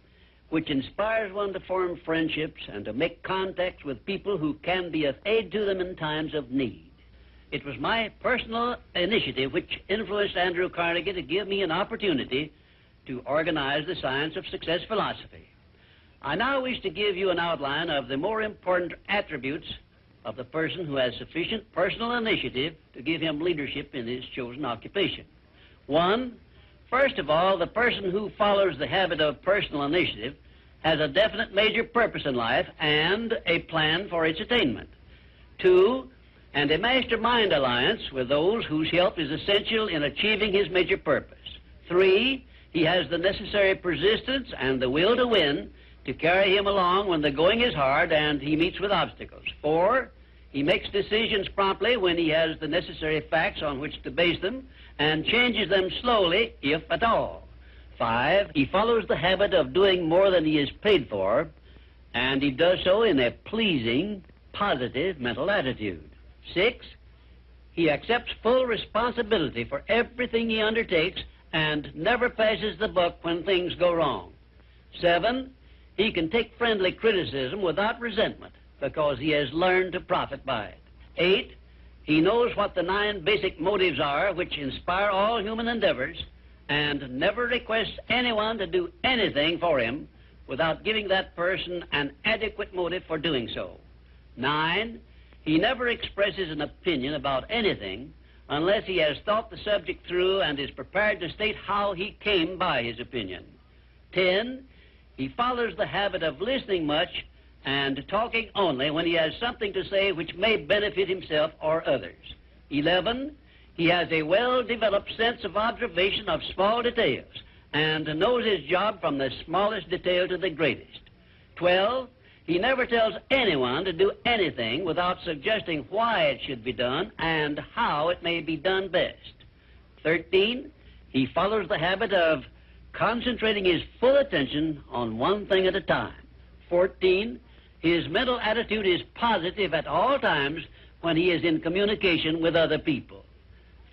which inspires one to form friendships and to make contacts with people who can be of aid to them in times of need. It was my personal initiative which influenced Andrew Carnegie to give me an opportunity to organize the Science of Success philosophy. I now wish to give you an outline of the more important attributes of the person who has sufficient personal initiative to give him leadership in his chosen occupation. 1, first of all, the person who follows the habit of personal initiative has a definite major purpose in life and a plan for its attainment. 2, and a mastermind alliance with those whose help is essential in achieving his major purpose. 3, he has the necessary persistence and the will to win to carry him along when the going is hard and he meets with obstacles. 4, he makes decisions promptly when he has the necessary facts on which to base them and changes them slowly, if at all. 5, he follows the habit of doing more than he is paid for, and he does so in a pleasing, positive mental attitude. 6, he accepts full responsibility for everything he undertakes and never passes the buck when things go wrong. 7, he can take friendly criticism without resentment because he has learned to profit by it. 8, he knows what the 9 basic motives are which inspire all human endeavors and never requests anyone to do anything for him without giving that person an adequate motive for doing so. 9, he never expresses an opinion about anything unless he has thought the subject through and is prepared to state how he came by his opinion. 10, he follows the habit of listening much and talking only when he has something to say which may benefit himself or others. 11, he has a well-developed sense of observation of small details and knows his job from the smallest detail to the greatest. 12, he never tells anyone to do anything without suggesting why it should be done and how it may be done best. 13, he follows the habit of concentrating his full attention on one thing at a time. 14, his mental attitude is positive at all times when he is in communication with other people.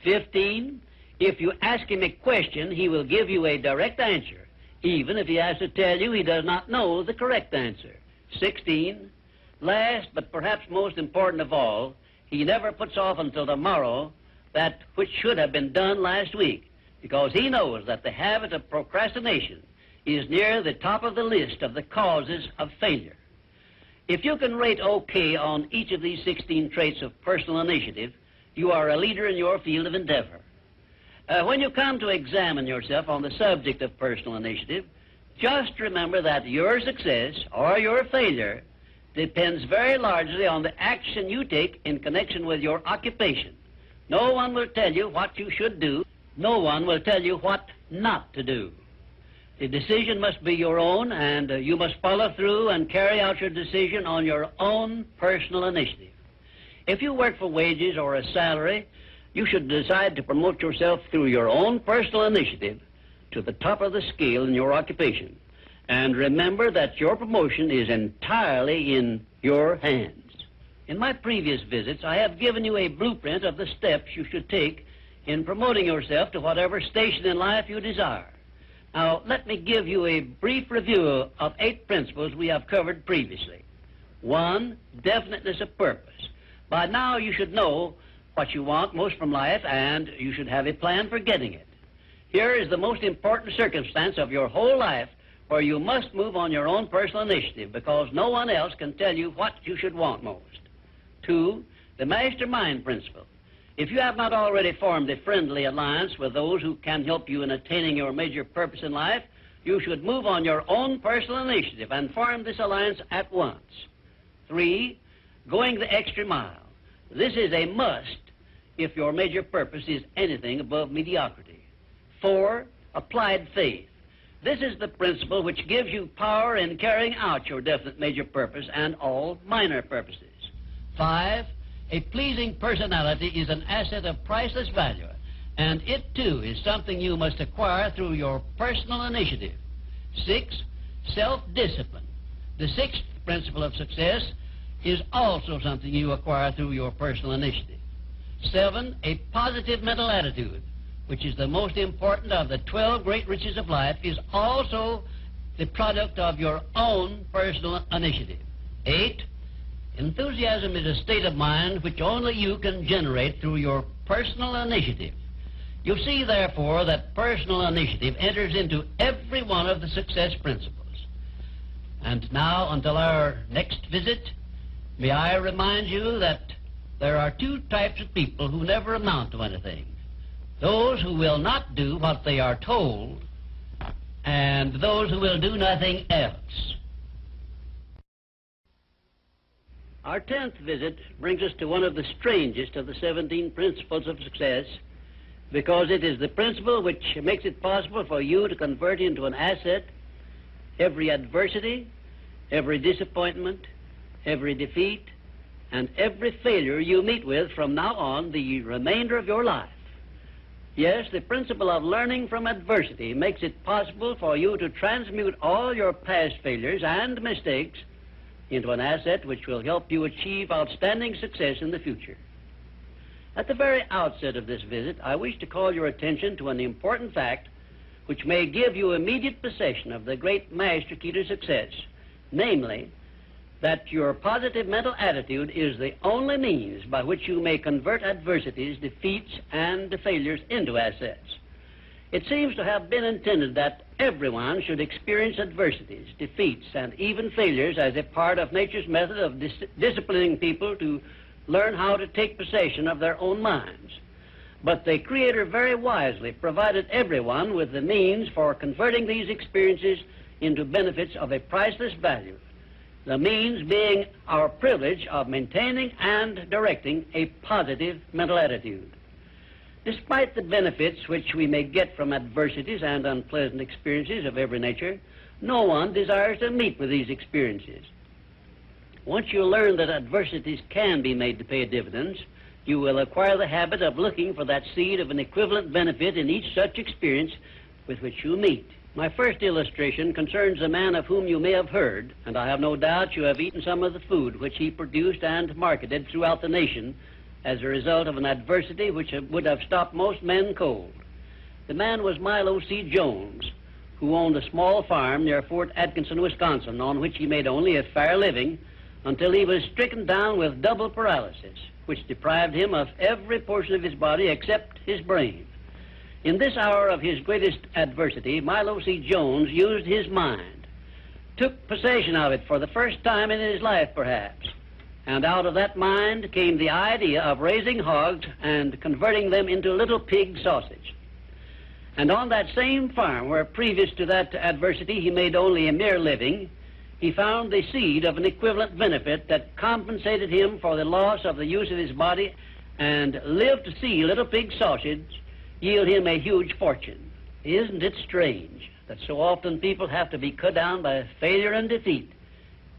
15, if you ask him a question, he will give you a direct answer, even if he has to tell you he does not know the correct answer. 16, last but perhaps most important of all, he never puts off until tomorrow that which should have been done last week, because he knows that the habit of procrastination is near the top of the list of the causes of failure. If you can rate OK on each of these 16 traits of personal initiative, you are a leader in your field of endeavor. When you come to examine yourself on the subject of personal initiative, just remember that your success or your failure depends very largely on the action you take in connection with your occupation. No one will tell you what you should do. No one will tell you what not to do. The decision must be your own, and you must follow through and carry out your decision on your own personal initiative. If you work for wages or a salary, you should decide to promote yourself through your own personal initiative to the top of the scale in your occupation. And remember that your promotion is entirely in your hands. In my previous visits, I have given you a blueprint of the steps you should take in promoting yourself to whatever station in life you desire. Now, let me give you a brief review of 8 principles we have covered previously. 1, definiteness of purpose. By now, you should know what you want most from life, and you should have a plan for getting it. Here is the most important circumstance of your whole life where you must move on your own personal initiative because no one else can tell you what you should want most. 2, the mastermind principle. If you have not already formed a friendly alliance with those who can help you in attaining your major purpose in life, you should move on your own personal initiative and form this alliance at once. 3, going the extra mile. This is a must if your major purpose is anything above mediocrity. 4, applied faith. This is the principle which gives you power in carrying out your definite major purpose and all minor purposes. 5, a pleasing personality is an asset of priceless value, and it too is something you must acquire through your personal initiative. 6, self-discipline. The 6th principle of success is also something you acquire through your personal initiative. 7, a positive mental attitude, which is the most important of the 12 great riches of life, is also the product of your own personal initiative. 8, enthusiasm is a state of mind which only you can generate through your personal initiative. You see, therefore, that personal initiative enters into every one of the success principles. And now, until our next visit, may I remind you that there are 2 types of people who never amount to anything. Those who will not do what they are told, and those who will do nothing else. Our 10th visit brings us to one of the strangest of the 17 principles of success, because it is the principle which makes it possible for you to convert into an asset every adversity, every disappointment, every defeat, and every failure you meet with from now on the remainder of your life. Yes, the principle of learning from adversity makes it possible for you to transmute all your past failures and mistakes into an asset which will help you achieve outstanding success in the future. At the very outset of this visit, I wish to call your attention to an important fact which may give you immediate possession of the great master key to success, namely, that your positive mental attitude is the only means by which you may convert adversities, defeats, and failures into assets. It seems to have been intended that everyone should experience adversities, defeats, and even failures as a part of nature's method of disciplining people to learn how to take possession of their own minds. But the Creator very wisely provided everyone with the means for converting these experiences into benefits of a priceless value, the means being our privilege of maintaining and directing a positive mental attitude. Despite the benefits which we may get from adversities and unpleasant experiences of every nature, no one desires to meet with these experiences. Once you learn that adversities can be made to pay dividends, you will acquire the habit of looking for that seed of an equivalent benefit in each such experience with which you meet. My first illustration concerns a man of whom you may have heard, and I have no doubt you have eaten some of the food which he produced and marketed throughout the nation as a result of an adversity which would have stopped most men cold. The man was Milo C. Jones, who owned a small farm near Fort Atkinson, Wisconsin, on which he made only a fair living until he was stricken down with double paralysis, which deprived him of every portion of his body except his brain. In this hour of his greatest adversity, Milo C. Jones used his mind, took possession of it for the first time in his life, perhaps, and out of that mind came the idea of raising hogs and converting them into little pig sausage. And on that same farm where previous to that adversity he made only a mere living, he found the seed of an equivalent benefit that compensated him for the loss of the use of his body and lived to see little pig sausage yield him a huge fortune. Isn't it strange that so often people have to be cut down by failure and defeat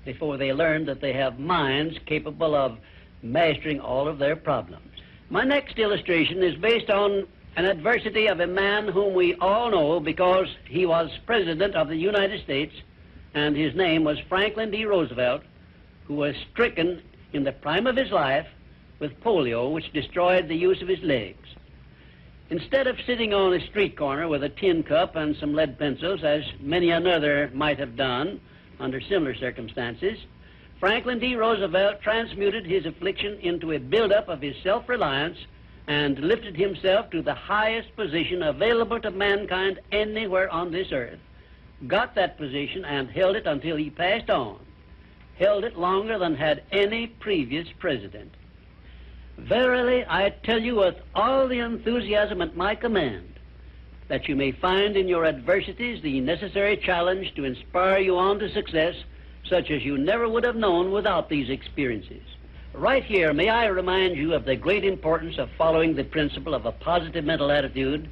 before they learn that they have minds capable of mastering all of their problems? My next illustration is based on an adversity of a man whom we all know because he was President of the United States, and his name was Franklin D. Roosevelt, who was stricken in the prime of his life with polio, which destroyed the use of his legs. Instead of sitting on a street corner with a tin cup and some lead pencils, as many another might have done under similar circumstances, Franklin D. Roosevelt transmuted his affliction into a buildup of his self-reliance and lifted himself to the highest position available to mankind anywhere on this earth, got that position and held it until he passed on, held it longer than had any previous president. Verily, I tell you with all the enthusiasm at my command, that you may find in your adversities the necessary challenge to inspire you on to success, such as you never would have known without these experiences. Right here, may I remind you of the great importance of following the principle of a positive mental attitude,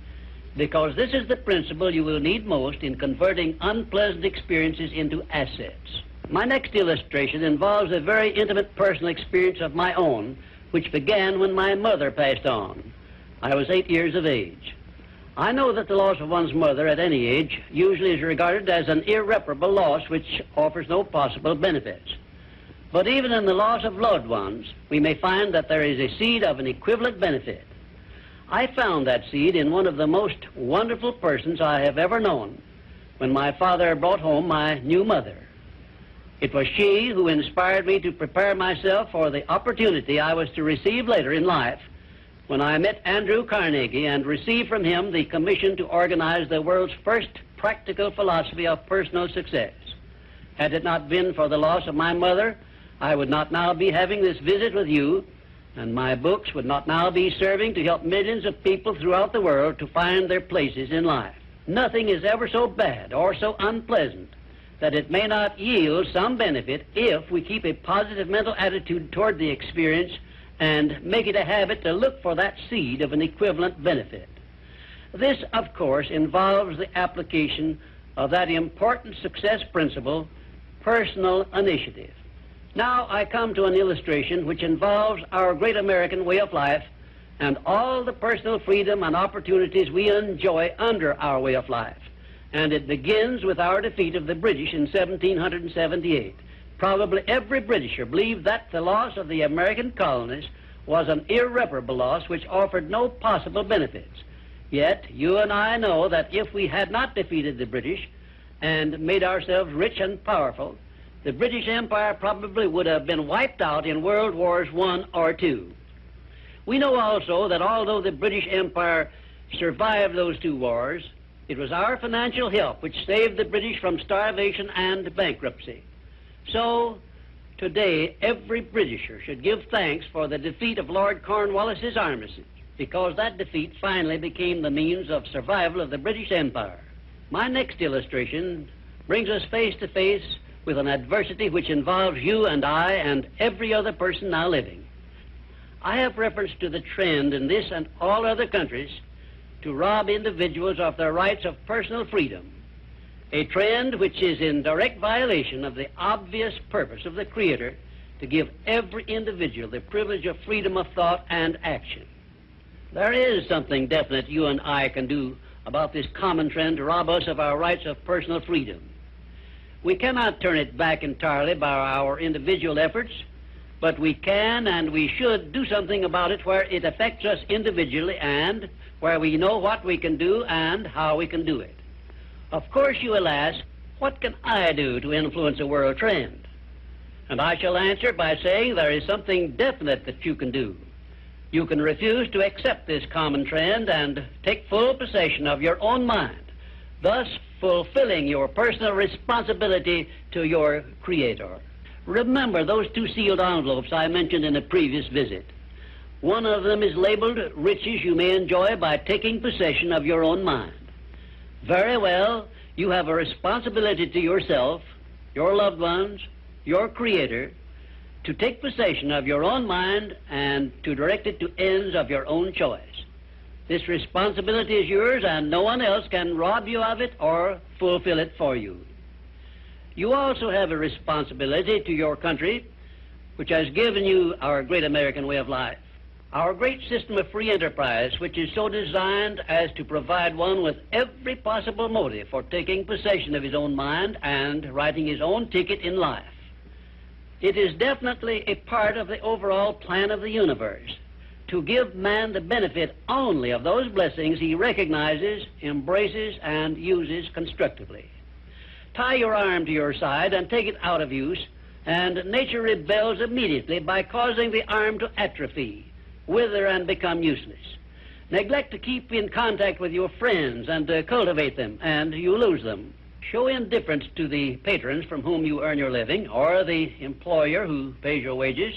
because this is the principle you will need most in converting unpleasant experiences into assets. My next illustration involves a very intimate personal experience of my own, which began when my mother passed on. I was 8 years of age. I know that the loss of one's mother at any age usually is regarded as an irreparable loss which offers no possible benefits. But even in the loss of loved ones, we may find that there is a seed of an equivalent benefit. I found that seed in one of the most wonderful persons I have ever known when my father brought home my new mother. It was she who inspired me to prepare myself for the opportunity I was to receive later in life when I met Andrew Carnegie and received from him the commission to organize the world's first practical philosophy of personal success. Had it not been for the loss of my mother, I would not now be having this visit with you, and my books would not now be serving to help millions of people throughout the world to find their places in life. Nothing is ever so bad or so unpleasant that it may not yield some benefit if we keep a positive mental attitude toward the experience and make it a habit to look for that seed of an equivalent benefit. This, of course, involves the application of that important success principle, personal initiative. Now I come to an illustration which involves our great American way of life and all the personal freedom and opportunities we enjoy under our way of life. And it begins with our defeat of the British in 1778. Probably every Britisher believed that the loss of the American colonies was an irreparable loss which offered no possible benefits. Yet you and I know that if we had not defeated the British and made ourselves rich and powerful, the British Empire probably would have been wiped out in World Wars I or II. We know also that although the British Empire survived those two wars, it was our financial help which saved the British from starvation and bankruptcy. So, today, every Britisher should give thanks for the defeat of Lord Cornwallis's armistice, because that defeat finally became the means of survival of the British Empire. My next illustration brings us face to face with an adversity which involves you and I and every other person now living. I have reference to the trend in this and all other countries to rob individuals of their rights of personal freedom, a trend which is in direct violation of the obvious purpose of the Creator to give every individual the privilege of freedom of thought and action. There is something definite you and I can do about this common trend to rob us of our rights of personal freedom. We cannot turn it back entirely by our individual efforts, but we can and we should do something about it where it affects us individually and where we know what we can do and how we can do it. Of course, you will ask, what can I do to influence a world trend? And I shall answer by saying there is something definite that you can do. You can refuse to accept this common trend and take full possession of your own mind, thus fulfilling your personal responsibility to your Creator. Remember those two sealed envelopes I mentioned in a previous visit. One of them is labeled riches you may enjoy by taking possession of your own mind. Very well, you have a responsibility to yourself, your loved ones, your Creator, to take possession of your own mind and to direct it to ends of your own choice. This responsibility is yours and no one else can rob you of it or fulfill it for you. You also have a responsibility to your country, which has given you our great American way of life. Our great system of free enterprise, which is so designed as to provide one with every possible motive for taking possession of his own mind and writing his own ticket in life. It is definitely a part of the overall plan of the universe to give man the benefit only of those blessings he recognizes, embraces, and uses constructively. Tie your arm to your side and take it out of use, and nature rebels immediately by causing the arm to atrophy, wither, and become useless. Neglect to keep in contact with your friends and cultivate them, and you lose them. Show indifference to the patrons from whom you earn your living, or the employer who pays your wages,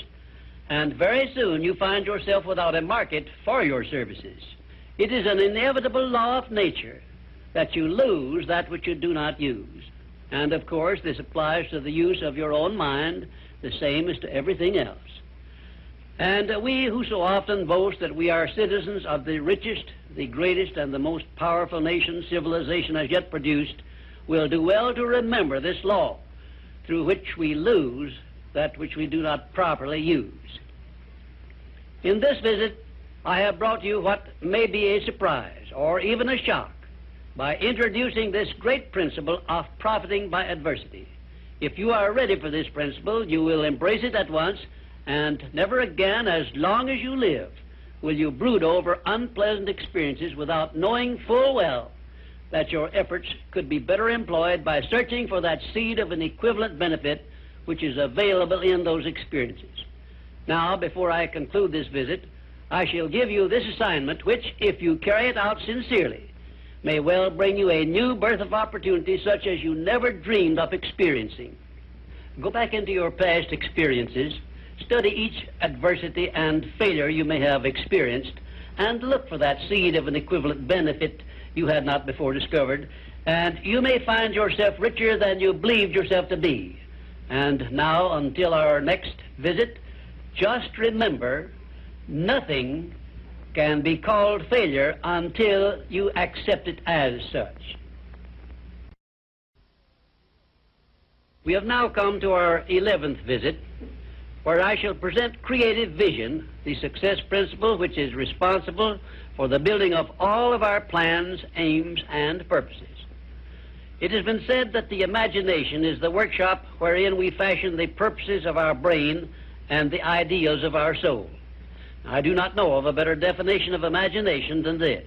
and very soon you find yourself without a market for your services. It is an inevitable law of nature that you lose that which you do not use. And of course, this applies to the use of your own mind, the same as to everything else. And we who so often boast that we are citizens of the richest, the greatest, and the most powerful nation civilization has yet produced will do well to remember this law. through which we lose that which we do not properly use. In this visit, I have brought you what may be a surprise or even a shock by introducing this great principle of profiting by adversity. If you are ready for this principle, you will embrace it at once, and never again, as long as you live, will you brood over unpleasant experiences without knowing full well that your efforts could be better employed by searching for that seed of an equivalent benefit which is available in those experiences. Now, before I conclude this visit, I shall give you this assignment which, if you carry it out sincerely, may well bring you a new birth of opportunity such as you never dreamed of experiencing. Go back into your past experiences, study each adversity and failure you may have experienced, and look for that seed of an equivalent benefit you had not before discovered, and you may find yourself richer than you believed yourself to be. And now, until our next visit, just remember, nothing can be called failure until you accept it as such. We have now come to our 11th visit, where I shall present creative vision, the success principle which is responsible for the building of all of our plans, aims, and purposes. It has been said that the imagination is the workshop wherein we fashion the purposes of our brain and the ideals of our soul. I do not know of a better definition of imagination than this.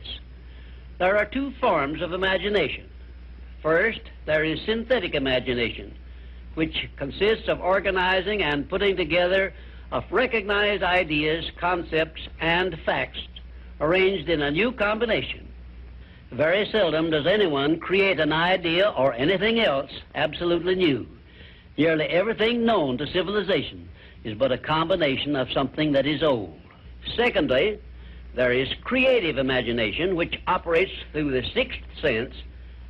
There are two forms of imagination. First, there is synthetic imagination, which consists of organizing and putting together of recognized ideas, concepts, and facts arranged in a new combination. Very seldom does anyone create an idea or anything else absolutely new. Nearly everything known to civilization is but a combination of something that is old. Secondly, there is creative imagination, which operates through the sixth sense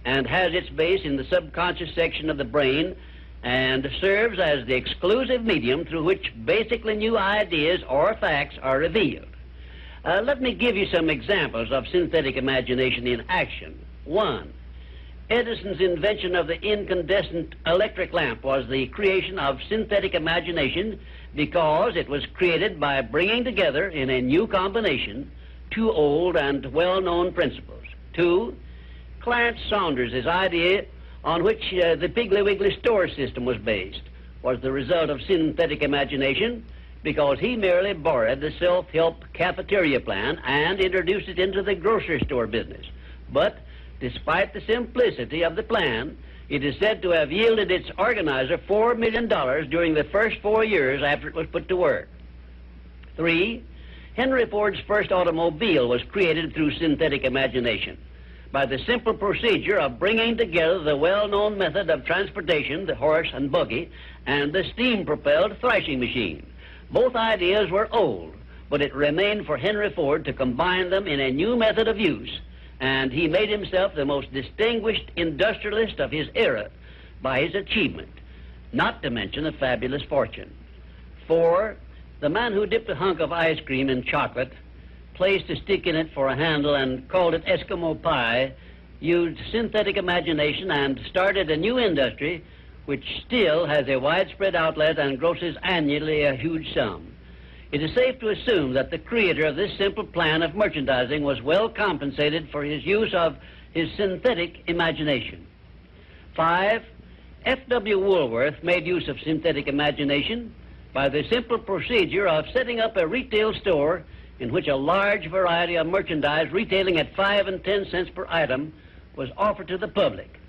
and has its base in the subconscious section of the brain and serves as the exclusive medium through which basically new ideas or facts are revealed. Let me give you some examples of synthetic imagination in action. 1. Edison's invention of the incandescent electric lamp was the creation of synthetic imagination because it was created by bringing together in a new combination two old and well-known principles. 2. Clarence Saunders' idea on which the Piggly Wiggly store system was based was the result of synthetic imagination because he merely borrowed the self-help cafeteria plan and introduced it into the grocery store business. But despite the simplicity of the plan, it is said to have yielded its organizer $4 million during the first 4 years after it was put to work. 3. Henry Ford's first automobile was created through synthetic imagination by the simple procedure of bringing together the well-known method of transportation, the horse and buggy, and the steam-propelled thrashing machine. Both ideas were old, but it remained for Henry Ford to combine them in a new method of use, and he made himself the most distinguished industrialist of his era by his achievement, not to mention a fabulous fortune. 4. The man who dipped a hunk of ice cream in chocolate, placed a stick in it for a handle, and called it Eskimo pie, used synthetic imagination and started a new industry which still has a widespread outlet and grosses annually a huge sum. It is safe to assume that the creator of this simple plan of merchandising was well compensated for his use of his synthetic imagination. 5. F.W. Woolworth made use of synthetic imagination by the simple procedure of setting up a retail store in which a large variety of merchandise retailing at 5 and 10 cents per item was offered to the public,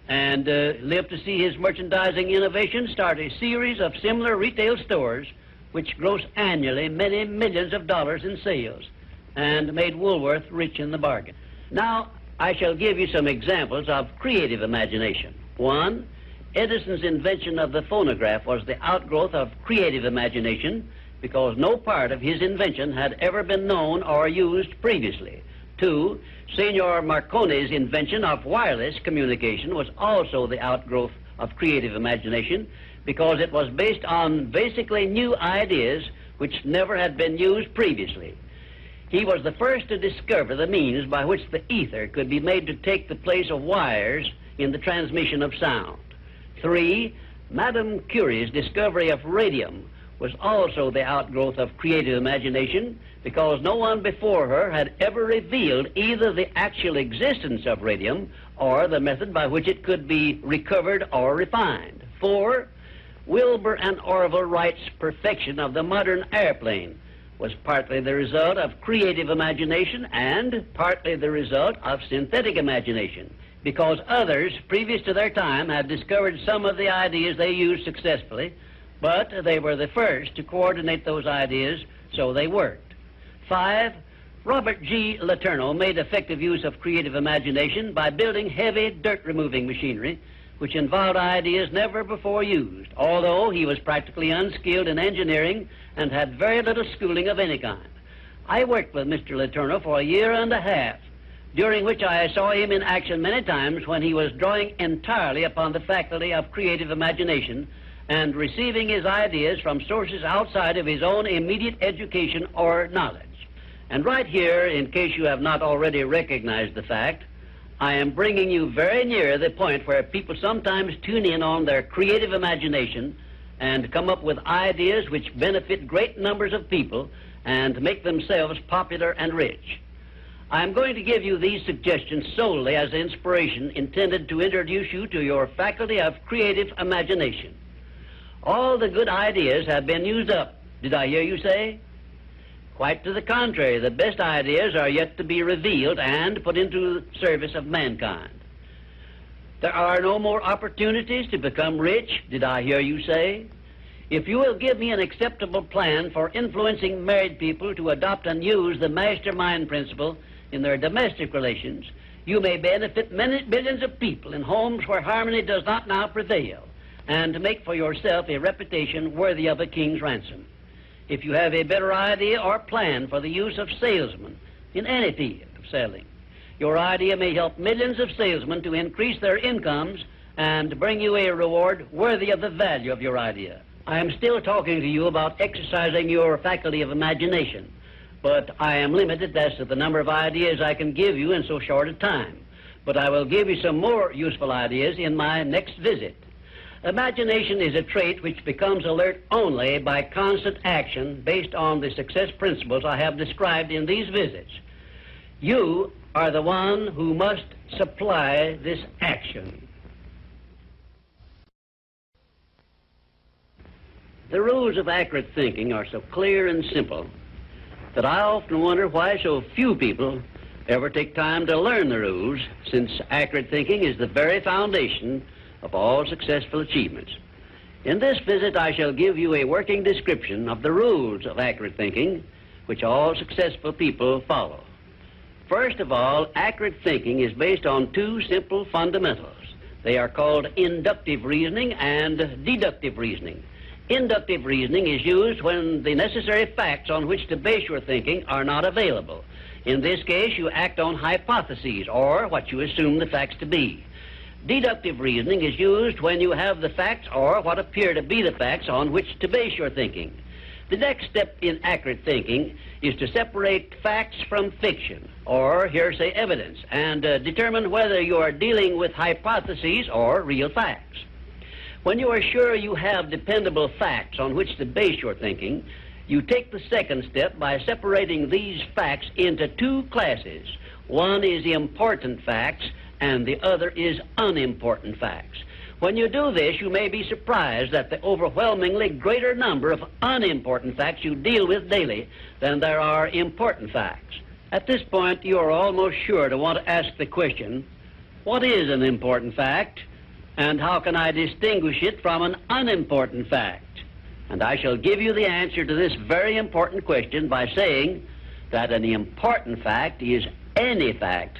and lived to see his merchandising innovation start a series of similar retail stores which gross annually many millions of dollars in sales and made Woolworth rich in the bargain. Now, I shall give you some examples of creative imagination. 1. Edison's invention of the phonograph was the outgrowth of creative imagination because no part of his invention had ever been known or used previously. 2. Signor Marconi's invention of wireless communication was also the outgrowth of creative imagination because it was based on basically new ideas which never had been used previously. He was the first to discover the means by which the ether could be made to take the place of wires in the transmission of sound. 3. Madame Curie's discovery of radium was also the outgrowth of creative imagination, because no one before her had ever revealed either the actual existence of radium or the method by which it could be recovered or refined. 4. Wilbur and Orville Wright's perfection of the modern airplane was partly the result of creative imagination and partly the result of synthetic imagination, because others previous to their time had discovered some of the ideas they used successfully, but they were the first to coordinate those ideas, so they worked. 5. Robert G. Letourneau made effective use of creative imagination by building heavy dirt-removing machinery, which involved ideas never before used, although he was practically unskilled in engineering and had very little schooling of any kind. I worked with Mr. Letourneau for a year and a half, during which I saw him in action many times when he was drawing entirely upon the faculty of creative imagination and receiving his ideas from sources outside of his own immediate education or knowledge. And right here, in case you have not already recognized the fact, I am bringing you very near the point where people sometimes tune in on their creative imagination and come up with ideas which benefit great numbers of people and make themselves popular and rich. I am going to give you these suggestions solely as inspiration intended to introduce you to your faculty of creative imagination. All the good ideas have been used up, did I hear you say? Quite to the contrary, the best ideas are yet to be revealed and put into service of mankind. There are no more opportunities to become rich, did I hear you say? If you will give me an acceptable plan for influencing married people to adopt and use the mastermind principle in their domestic relations, you may benefit many billions of people in homes where harmony does not now prevail, and make for yourself a reputation worthy of a king's ransom. If you have a better idea or plan for the use of salesmen in any field of selling, your idea may help millions of salesmen to increase their incomes and bring you a reward worthy of the value of your idea. I am still talking to you about exercising your faculty of imagination, but I am limited as to the number of ideas I can give you in so short a time. But I will give you some more useful ideas in my next visit. Imagination is a trait which becomes alert only by constant action based on the success principles I have described in these visits. You are the one who must supply this action. The rules of accurate thinking are so clear and simple that I often wonder why so few people ever take time to learn the rules, since accurate thinking is the very foundation of all successful achievements. In this visit, I shall give you a working description of the rules of accurate thinking, which all successful people follow. First of all, accurate thinking is based on two simple fundamentals. They are called inductive reasoning and deductive reasoning. Inductive reasoning is used when the necessary facts on which to base your thinking are not available. In this case, you act on hypotheses, or what you assume the facts to be. Deductive reasoning is used when you have the facts, or what appear to be the facts, on which to base your thinking. The next step in accurate thinking is to separate facts from fiction, or hearsay evidence, and determine whether you are dealing with hypotheses or real facts. When you are sure you have dependable facts on which to base your thinking, you take the second step by separating these facts into two classes. One is important facts, and the other is unimportant facts. When you do this, you may be surprised at the overwhelmingly greater number of unimportant facts you deal with daily than there are important facts. At this point, you are almost sure to want to ask the question, what is an important fact, and how can I distinguish it from an unimportant fact? And I shall give you the answer to this very important question by saying that an important fact is any fact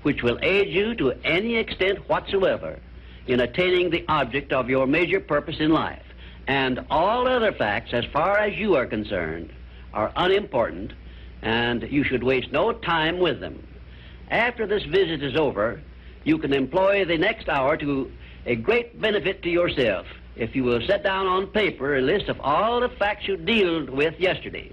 which will aid you to any extent whatsoever in attaining the object of your major purpose in life. And all other facts, as far as you are concerned, are unimportant, and you should waste no time with them. After this visit is over, you can employ the next hour to a great benefit to yourself if you will set down on paper a list of all the facts you dealt with yesterday,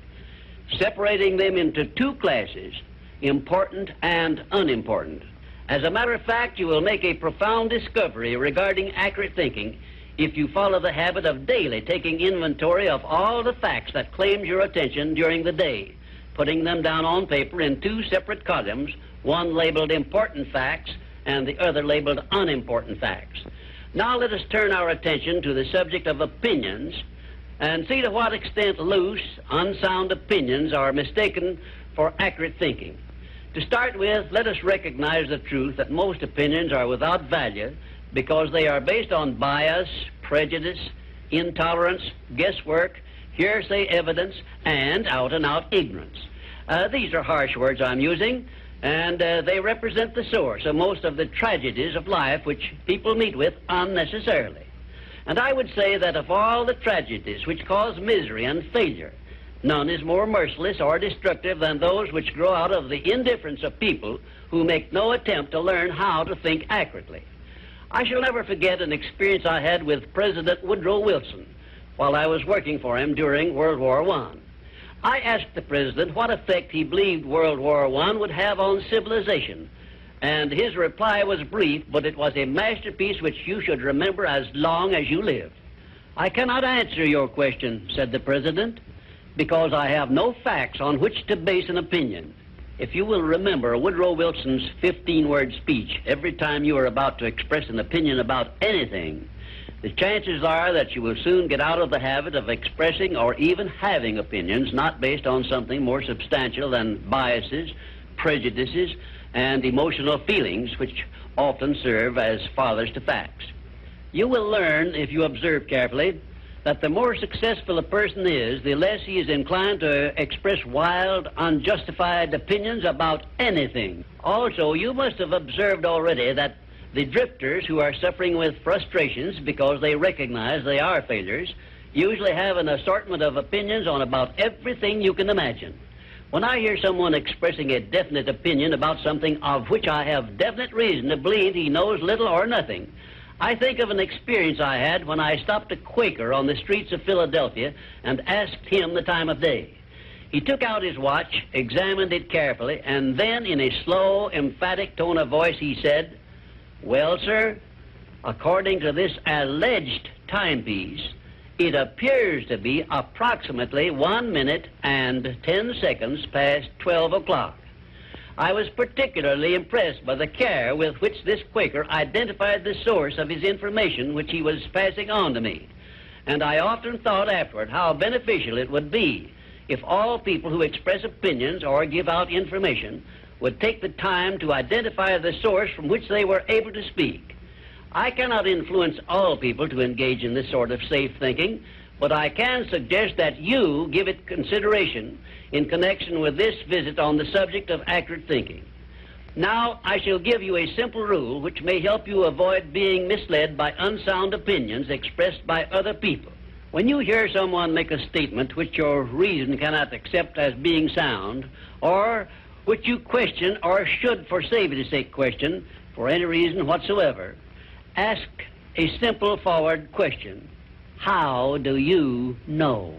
separating them into two classes, important and unimportant. As a matter of fact, you will make a profound discovery regarding accurate thinking if you follow the habit of daily taking inventory of all the facts that claims your attention during the day, putting them down on paper in two separate columns, one labeled important facts and the other labeled unimportant facts. Now let us turn our attention to the subject of opinions and see to what extent loose, unsound opinions are mistaken for accurate thinking. To start with, let us recognize the truth that most opinions are without value because they are based on bias, prejudice, intolerance, guesswork, hearsay evidence, and out-and-out ignorance. These are harsh words I'm using, and they represent the source of most of the tragedies of life which people meet with unnecessarily. And I would say that of all the tragedies which cause misery and failure, none is more merciless or destructive than those which grow out of the indifference of people who make no attempt to learn how to think accurately. I shall never forget an experience I had with President Woodrow Wilson while I was working for him during World War I. I asked the President what effect he believed World War I would have on civilization, and his reply was brief, but it was a masterpiece which you should remember as long as you live. "I cannot answer your question," said the President, "because I have no facts on which to base an opinion." If you will remember Woodrow Wilson's 15-word speech every time you are about to express an opinion about anything, the chances are that you will soon get out of the habit of expressing or even having opinions not based on something more substantial than biases, prejudices, and emotional feelings which often serve as fathers to facts. You will learn, if you observe carefully, that the more successful a person is, the less he is inclined to express wild, unjustified opinions about anything. Also, you must have observed already that the drifters who are suffering with frustrations because they recognize they are failures usually have an assortment of opinions on about everything you can imagine. When I hear someone expressing a definite opinion about something of which I have definite reason to believe he knows little or nothing, I think of an experience I had when I stopped a Quaker on the streets of Philadelphia and asked him the time of day. He took out his watch, examined it carefully, and then in a slow, emphatic tone of voice he said, "Well, sir, according to this alleged timepiece, it appears to be approximately 1 minute and 10 seconds past 12 o'clock. I was particularly impressed by the care with which this Quaker identified the source of his information which he was passing on to me, and I often thought afterward how beneficial it would be if all people who express opinions or give out information would take the time to identify the source from which they were able to speak. I cannot influence all people to engage in this sort of safe thinking, but I can suggest that you give it consideration in connection with this visit on the subject of accurate thinking. Now, I shall give you a simple rule which may help you avoid being misled by unsound opinions expressed by other people. When you hear someone make a statement which your reason cannot accept as being sound, or which you question or should, for safety's sake, question for any reason whatsoever, ask a simple forward question: how do you know?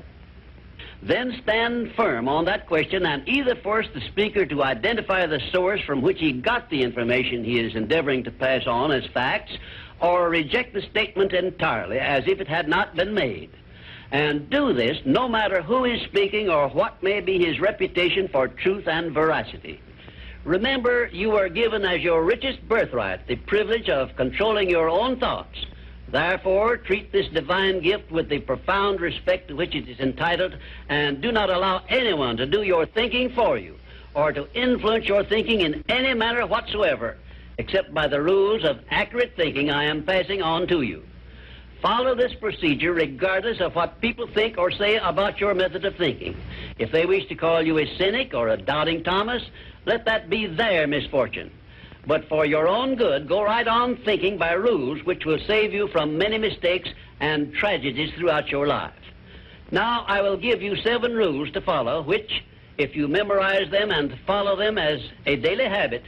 Then stand firm on that question and either force the speaker to identify the source from which he got the information he is endeavoring to pass on as facts, or reject the statement entirely as if it had not been made. And do this no matter who is speaking or what may be his reputation for truth and veracity. Remember, you are given as your richest birthright the privilege of controlling your own thoughts. Therefore, treat this divine gift with the profound respect to which it is entitled, and do not allow anyone to do your thinking for you, or to influence your thinking in any manner whatsoever, except by the rules of accurate thinking I am passing on to you. Follow this procedure regardless of what people think or say about your method of thinking. If they wish to call you a cynic or a doubting Thomas, let that be their misfortune. But for your own good, go right on thinking by rules which will save you from many mistakes and tragedies throughout your life. Now, I will give you 7 rules to follow, which, if you memorize them and follow them as a daily habit,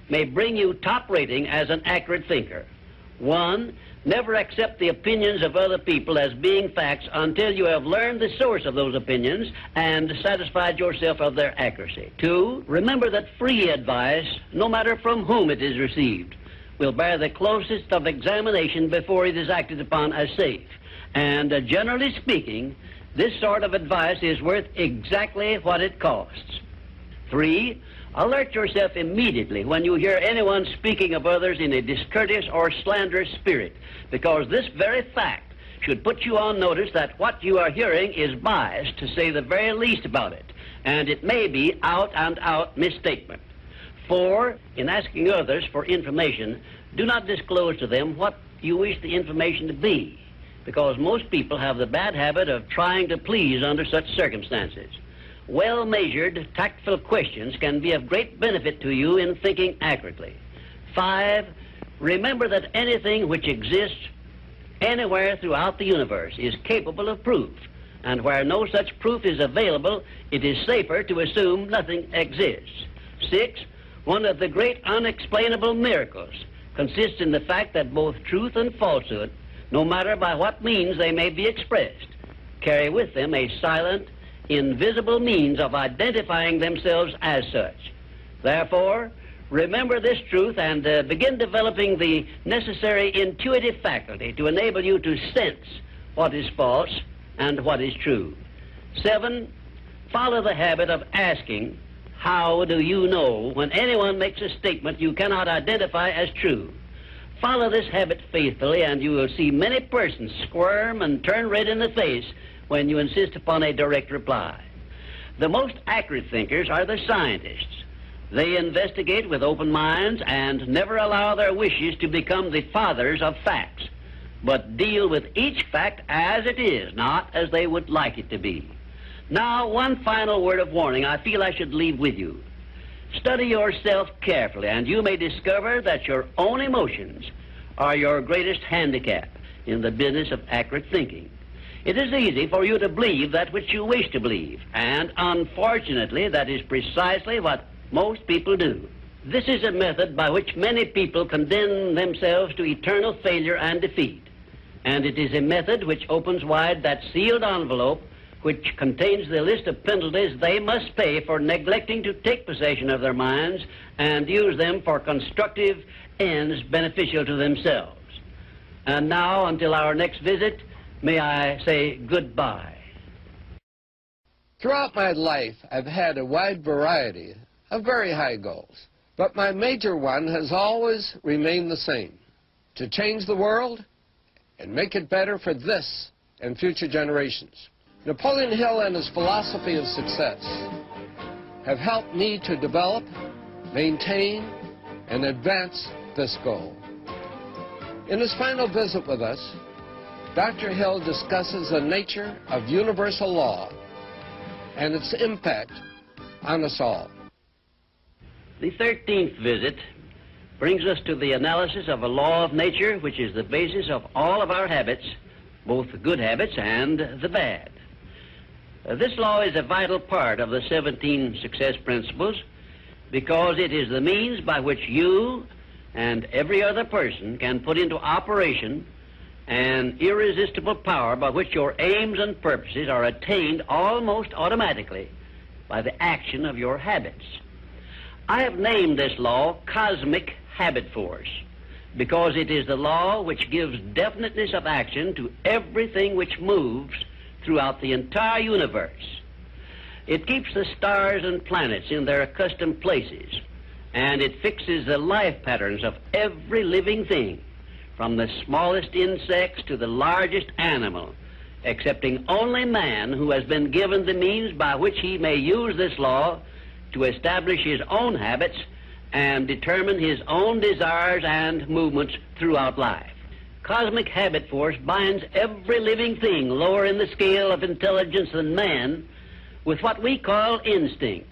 may bring you top rating as an accurate thinker. 1, never accept the opinions of other people as being facts until you have learned the source of those opinions and satisfied yourself of their accuracy. 2, remember that free advice, no matter from whom it is received, will bear the closest of examination before it is acted upon as safe. And generally speaking, this sort of advice is worth exactly what it costs. 3, alert yourself immediately when you hear anyone speaking of others in a discourteous or slanderous spirit, because this very fact should put you on notice that what you are hearing is biased, to say the very least about it, and it may be out-and-out misstatement. 4, in asking others for information, do not disclose to them what you wish the information to be, because most people have the bad habit of trying to please under such circumstances. Well-measured, tactful questions can be of great benefit to you in thinking accurately. 5, remember that anything which exists anywhere throughout the universe is capable of proof, and where no such proof is available, it is safer to assume nothing exists. 6, one of the great unexplainable miracles consists in the fact that both truth and falsehood, no matter by what means they may be expressed, carry with them a silent, invisible means of identifying themselves as such. Therefore, remember this truth and begin developing the necessary intuitive faculty to enable you to sense what is false and what is true. 7, follow the habit of asking, how do you know, when anyone makes a statement you cannot identify as true. Follow this habit faithfully, and you will see many persons squirm and turn red in the face when you insist upon a direct reply. The most accurate thinkers are the scientists. They investigate with open minds and never allow their wishes to become the fathers of facts, but deal with each fact as it is, not as they would like it to be. Now, one final word of warning I feel I should leave with you. Study yourself carefully, and you may discover that your own emotions are your greatest handicap in the business of accurate thinking. It is easy for you to believe that which you wish to believe, and unfortunately, that is precisely what most people do. This is a method by which many people condemn themselves to eternal failure and defeat, and it is a method which opens wide that sealed envelope which contains the list of penalties they must pay for neglecting to take possession of their minds and use them for constructive ends beneficial to themselves. And now, until our next visit, may I say goodbye. Throughout my life, I've had a wide variety of very high goals, but my major one has always remained the same: to change the world and make it better for this and future generations. Napoleon Hill and his philosophy of success have helped me to develop, maintain, and advance this goal. In his final visit with us, Dr. Hill discusses the nature of universal law and its impact on us all. The 13th visit brings us to the analysis of a law of nature which is the basis of all of our habits, both the good habits and the bad. This law is a vital part of the 17 success principles because it is the means by which you and every other person can put into operation an irresistible power by which your aims and purposes are attained almost automatically by the action of your habits. I have named this law cosmic habit force because it is the law which gives definiteness of action to everything which moves throughout the entire universe. It keeps the stars and planets in their accustomed places, and it fixes the life patterns of every living thing, from the smallest insects to the largest animal, excepting only man, who has been given the means by which he may use this law to establish his own habits and determine his own desires and movements throughout life. Cosmic habit force binds every living thing lower in the scale of intelligence than man with what we call instinct.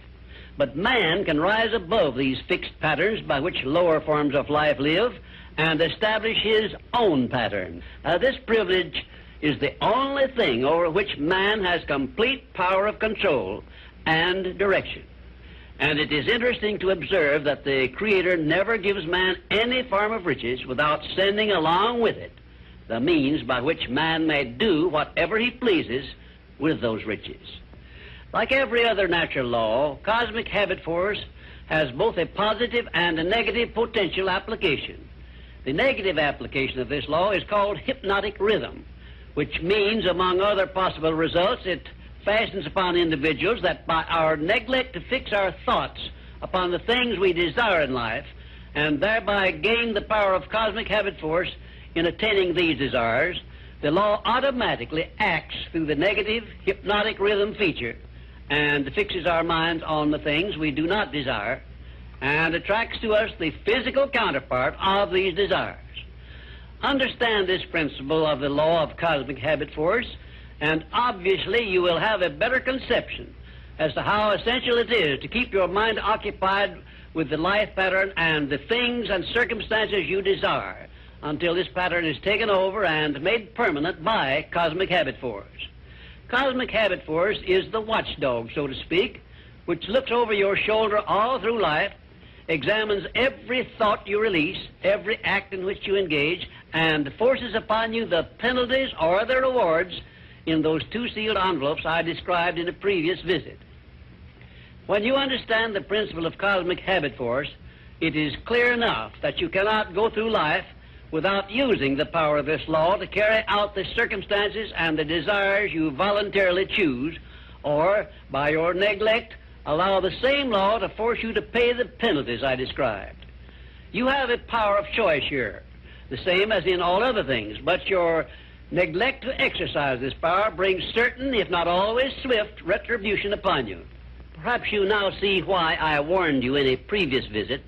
But man can rise above these fixed patterns by which lower forms of life live and establish his own pattern. This privilege is the only thing over which man has complete power of control and direction. And it is interesting to observe that the Creator never gives man any form of riches without sending along with it the means by which man may do whatever he pleases with those riches. Like every other natural law, cosmic habit force has both a positive and a negative potential application. The negative application of this law is called hypnotic rhythm, which means, among other possible results, it fastens upon individuals that by our neglect to fix our thoughts upon the things we desire in life, and thereby gain the power of cosmic habit force in attaining these desires, the law automatically acts through the negative hypnotic rhythm feature and fixes our minds on the things we do not desire and attracts to us the physical counterpart of these desires. Understand this principle of the law of cosmic habit force, and obviously you will have a better conception as to how essential it is to keep your mind occupied with the life pattern and the things and circumstances you desire until this pattern is taken over and made permanent by cosmic habit force. Cosmic habit force is the watchdog, so to speak, which looks over your shoulder all through life, examines every thought you release, every act in which you engage, and forces upon you the penalties or the rewards in those two sealed envelopes I described in a previous visit. When you understand the principle of cosmic habit force, it is clear enough that you cannot go through life without using the power of this law to carry out the circumstances and the desires you voluntarily choose, or, by your neglect, allow the same law to force you to pay the penalties I described. You have a power of choice here, the same as in all other things, but your neglect to exercise this power brings certain, if not always swift, retribution upon you. Perhaps you now see why I warned you in a previous visit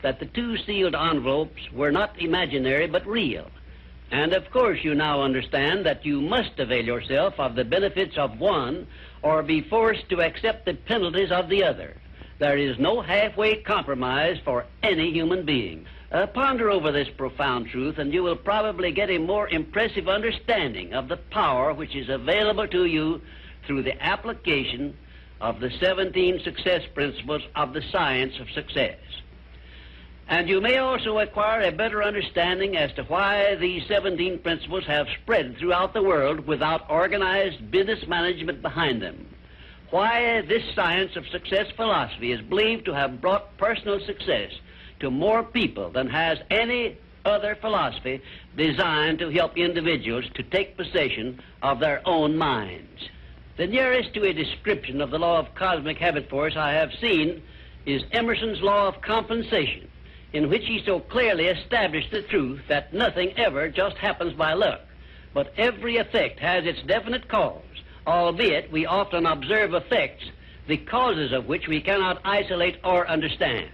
that the two sealed envelopes were not imaginary but real. And of course you now understand that you must avail yourself of the benefits of one or be forced to accept the penalties of the other. There is no halfway compromise for any human being. Ponder over this profound truth, and you will probably get a more impressive understanding of the power which is available to you through the application of the 17 success principles of the science of success. And you may also acquire a better understanding as to why these 17 principles have spread throughout the world without organized business management behind them. Why this science of success philosophy is believed to have brought personal success to more people than has any other philosophy designed to help individuals to take possession of their own minds. The nearest to a description of the law of cosmic habit force I have seen is Emerson's law of compensation, in which he so clearly established the truth that nothing ever just happens by luck, but every effect has its definite cause, albeit we often observe effects, the causes of which we cannot isolate or understand.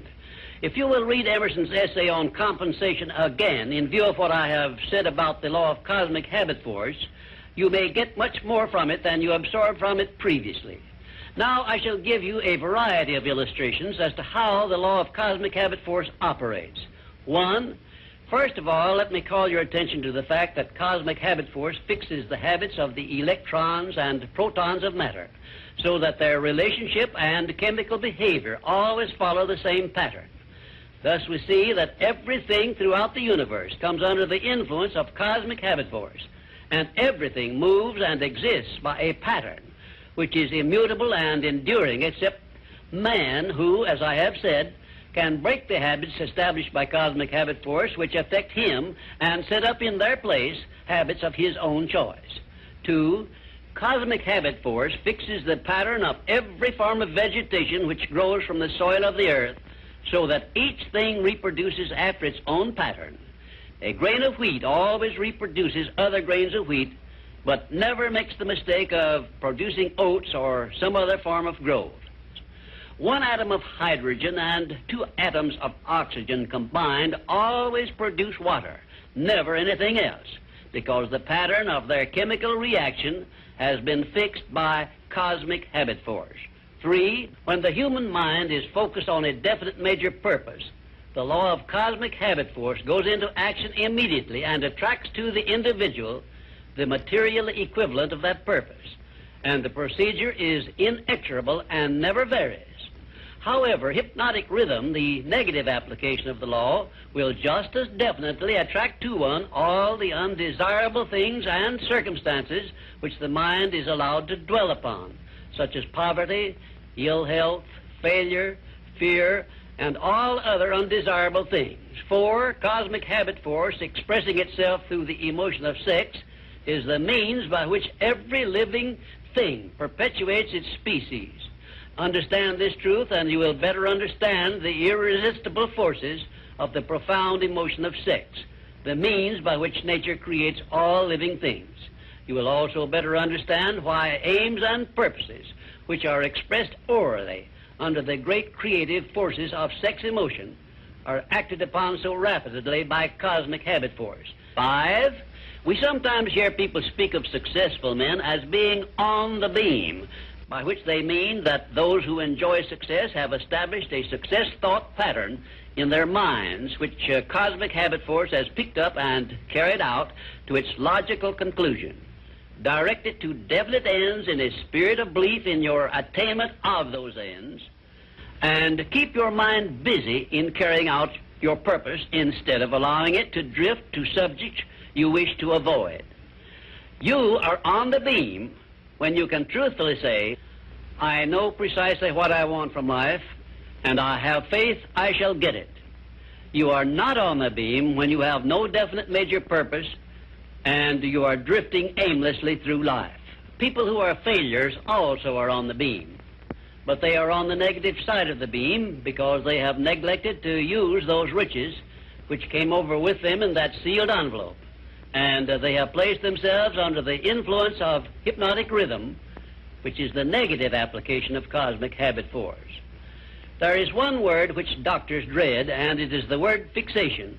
If you will read Emerson's essay on compensation again, in view of what I have said about the law of cosmic habit force, you may get much more from it than you absorbed from it previously. Now I shall give you a variety of illustrations as to how the law of cosmic habit force operates. One, first of all, let me call your attention to the fact that cosmic habit force fixes the habits of the electrons and protons of matter, so that their relationship and chemical behavior always follow the same pattern. Thus we see that everything throughout the universe comes under the influence of cosmic habit force, and everything moves and exists by a pattern which is immutable and enduring, except man, who, as I have said, can break the habits established by cosmic habit force which affect him and set up in their place habits of his own choice. Two, cosmic habit force fixes the pattern of every form of vegetation which grows from the soil of the earth, so that each thing reproduces after its own pattern. A grain of wheat always reproduces other grains of wheat, but never makes the mistake of producing oats or some other form of growth. One atom of hydrogen and two atoms of oxygen combined always produce water, never anything else, because the pattern of their chemical reaction has been fixed by cosmic habit force. Three, when the human mind is focused on a definite major purpose, the law of cosmic habit force goes into action immediately and attracts to the individual the material equivalent of that purpose, and the procedure is inexorable and never varies. However, hypnotic rhythm, the negative application of the law, will just as definitely attract to one all the undesirable things and circumstances which the mind is allowed to dwell upon, such as poverty, ill health, failure, fear, and all other undesirable things. 4. Cosmic habit force, expressing itself through the emotion of sex, is the means by which every living thing perpetuates its species. Understand this truth, and you will better understand the irresistible forces of the profound emotion of sex, the means by which nature creates all living things. You will also better understand why aims and purposes, which are expressed orally under the great creative forces of sex emotion, are acted upon so rapidly by cosmic habit force. 5. We sometimes hear people speak of successful men as being on the beam, by which they mean that those who enjoy success have established a success thought pattern in their minds, which cosmic habit force has picked up and carried out to its logical conclusion. Direct it to definite ends in a spirit of belief in your attainment of those ends, and keep your mind busy in carrying out your purpose instead of allowing it to drift to subjects you wish to avoid. You are on the beam when you can truthfully say, I know precisely what I want from life, and I have faith I shall get it. You are not on the beam when you have no definite major purpose and you are drifting aimlessly through life. People who are failures also are on the beam, but they are on the negative side of the beam because they have neglected to use those riches which came over with them in that sealed envelope, and they have placed themselves under the influence of hypnotic rhythm, which is the negative application of cosmic habit force. There is one word which doctors dread, and it is the word fixation,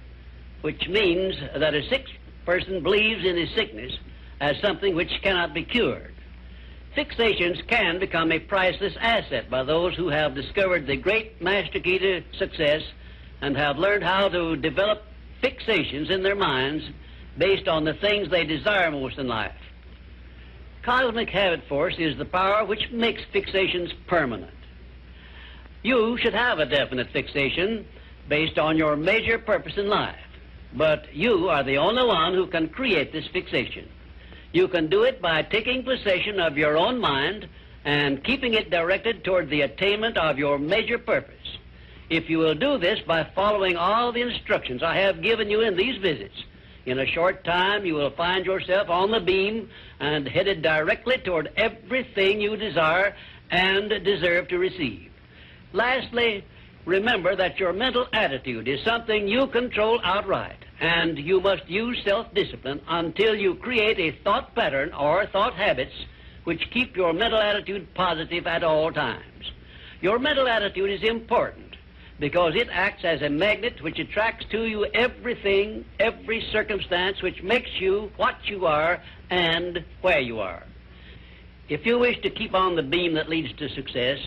which means that a sick person believes in his sickness as something which cannot be cured. Fixations can become a priceless asset by those who have discovered the great master key to success and have learned how to develop fixations in their minds based on the things they desire most in life. Cosmic habit force is the power which makes fixations permanent. You should have a definite fixation based on your major purpose in life, but you are the only one who can create this fixation. You can do it by taking possession of your own mind and keeping it directed toward the attainment of your major purpose. If you will do this by following all the instructions I have given you in these visits, in a short time you will find yourself on the beam and headed directly toward everything you desire and deserve to receive. Lastly, remember that your mental attitude is something you control outright, and you must use self-discipline until you create a thought pattern or thought habits which keep your mental attitude positive at all times. Your mental attitude is important because it acts as a magnet which attracts to you everything, every circumstance which makes you what you are and where you are. If you wish to keep on the beam that leads to success,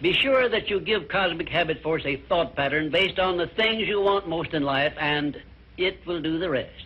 be sure that you give cosmic habit force a thought pattern based on the things you want most in life, and it will do the rest.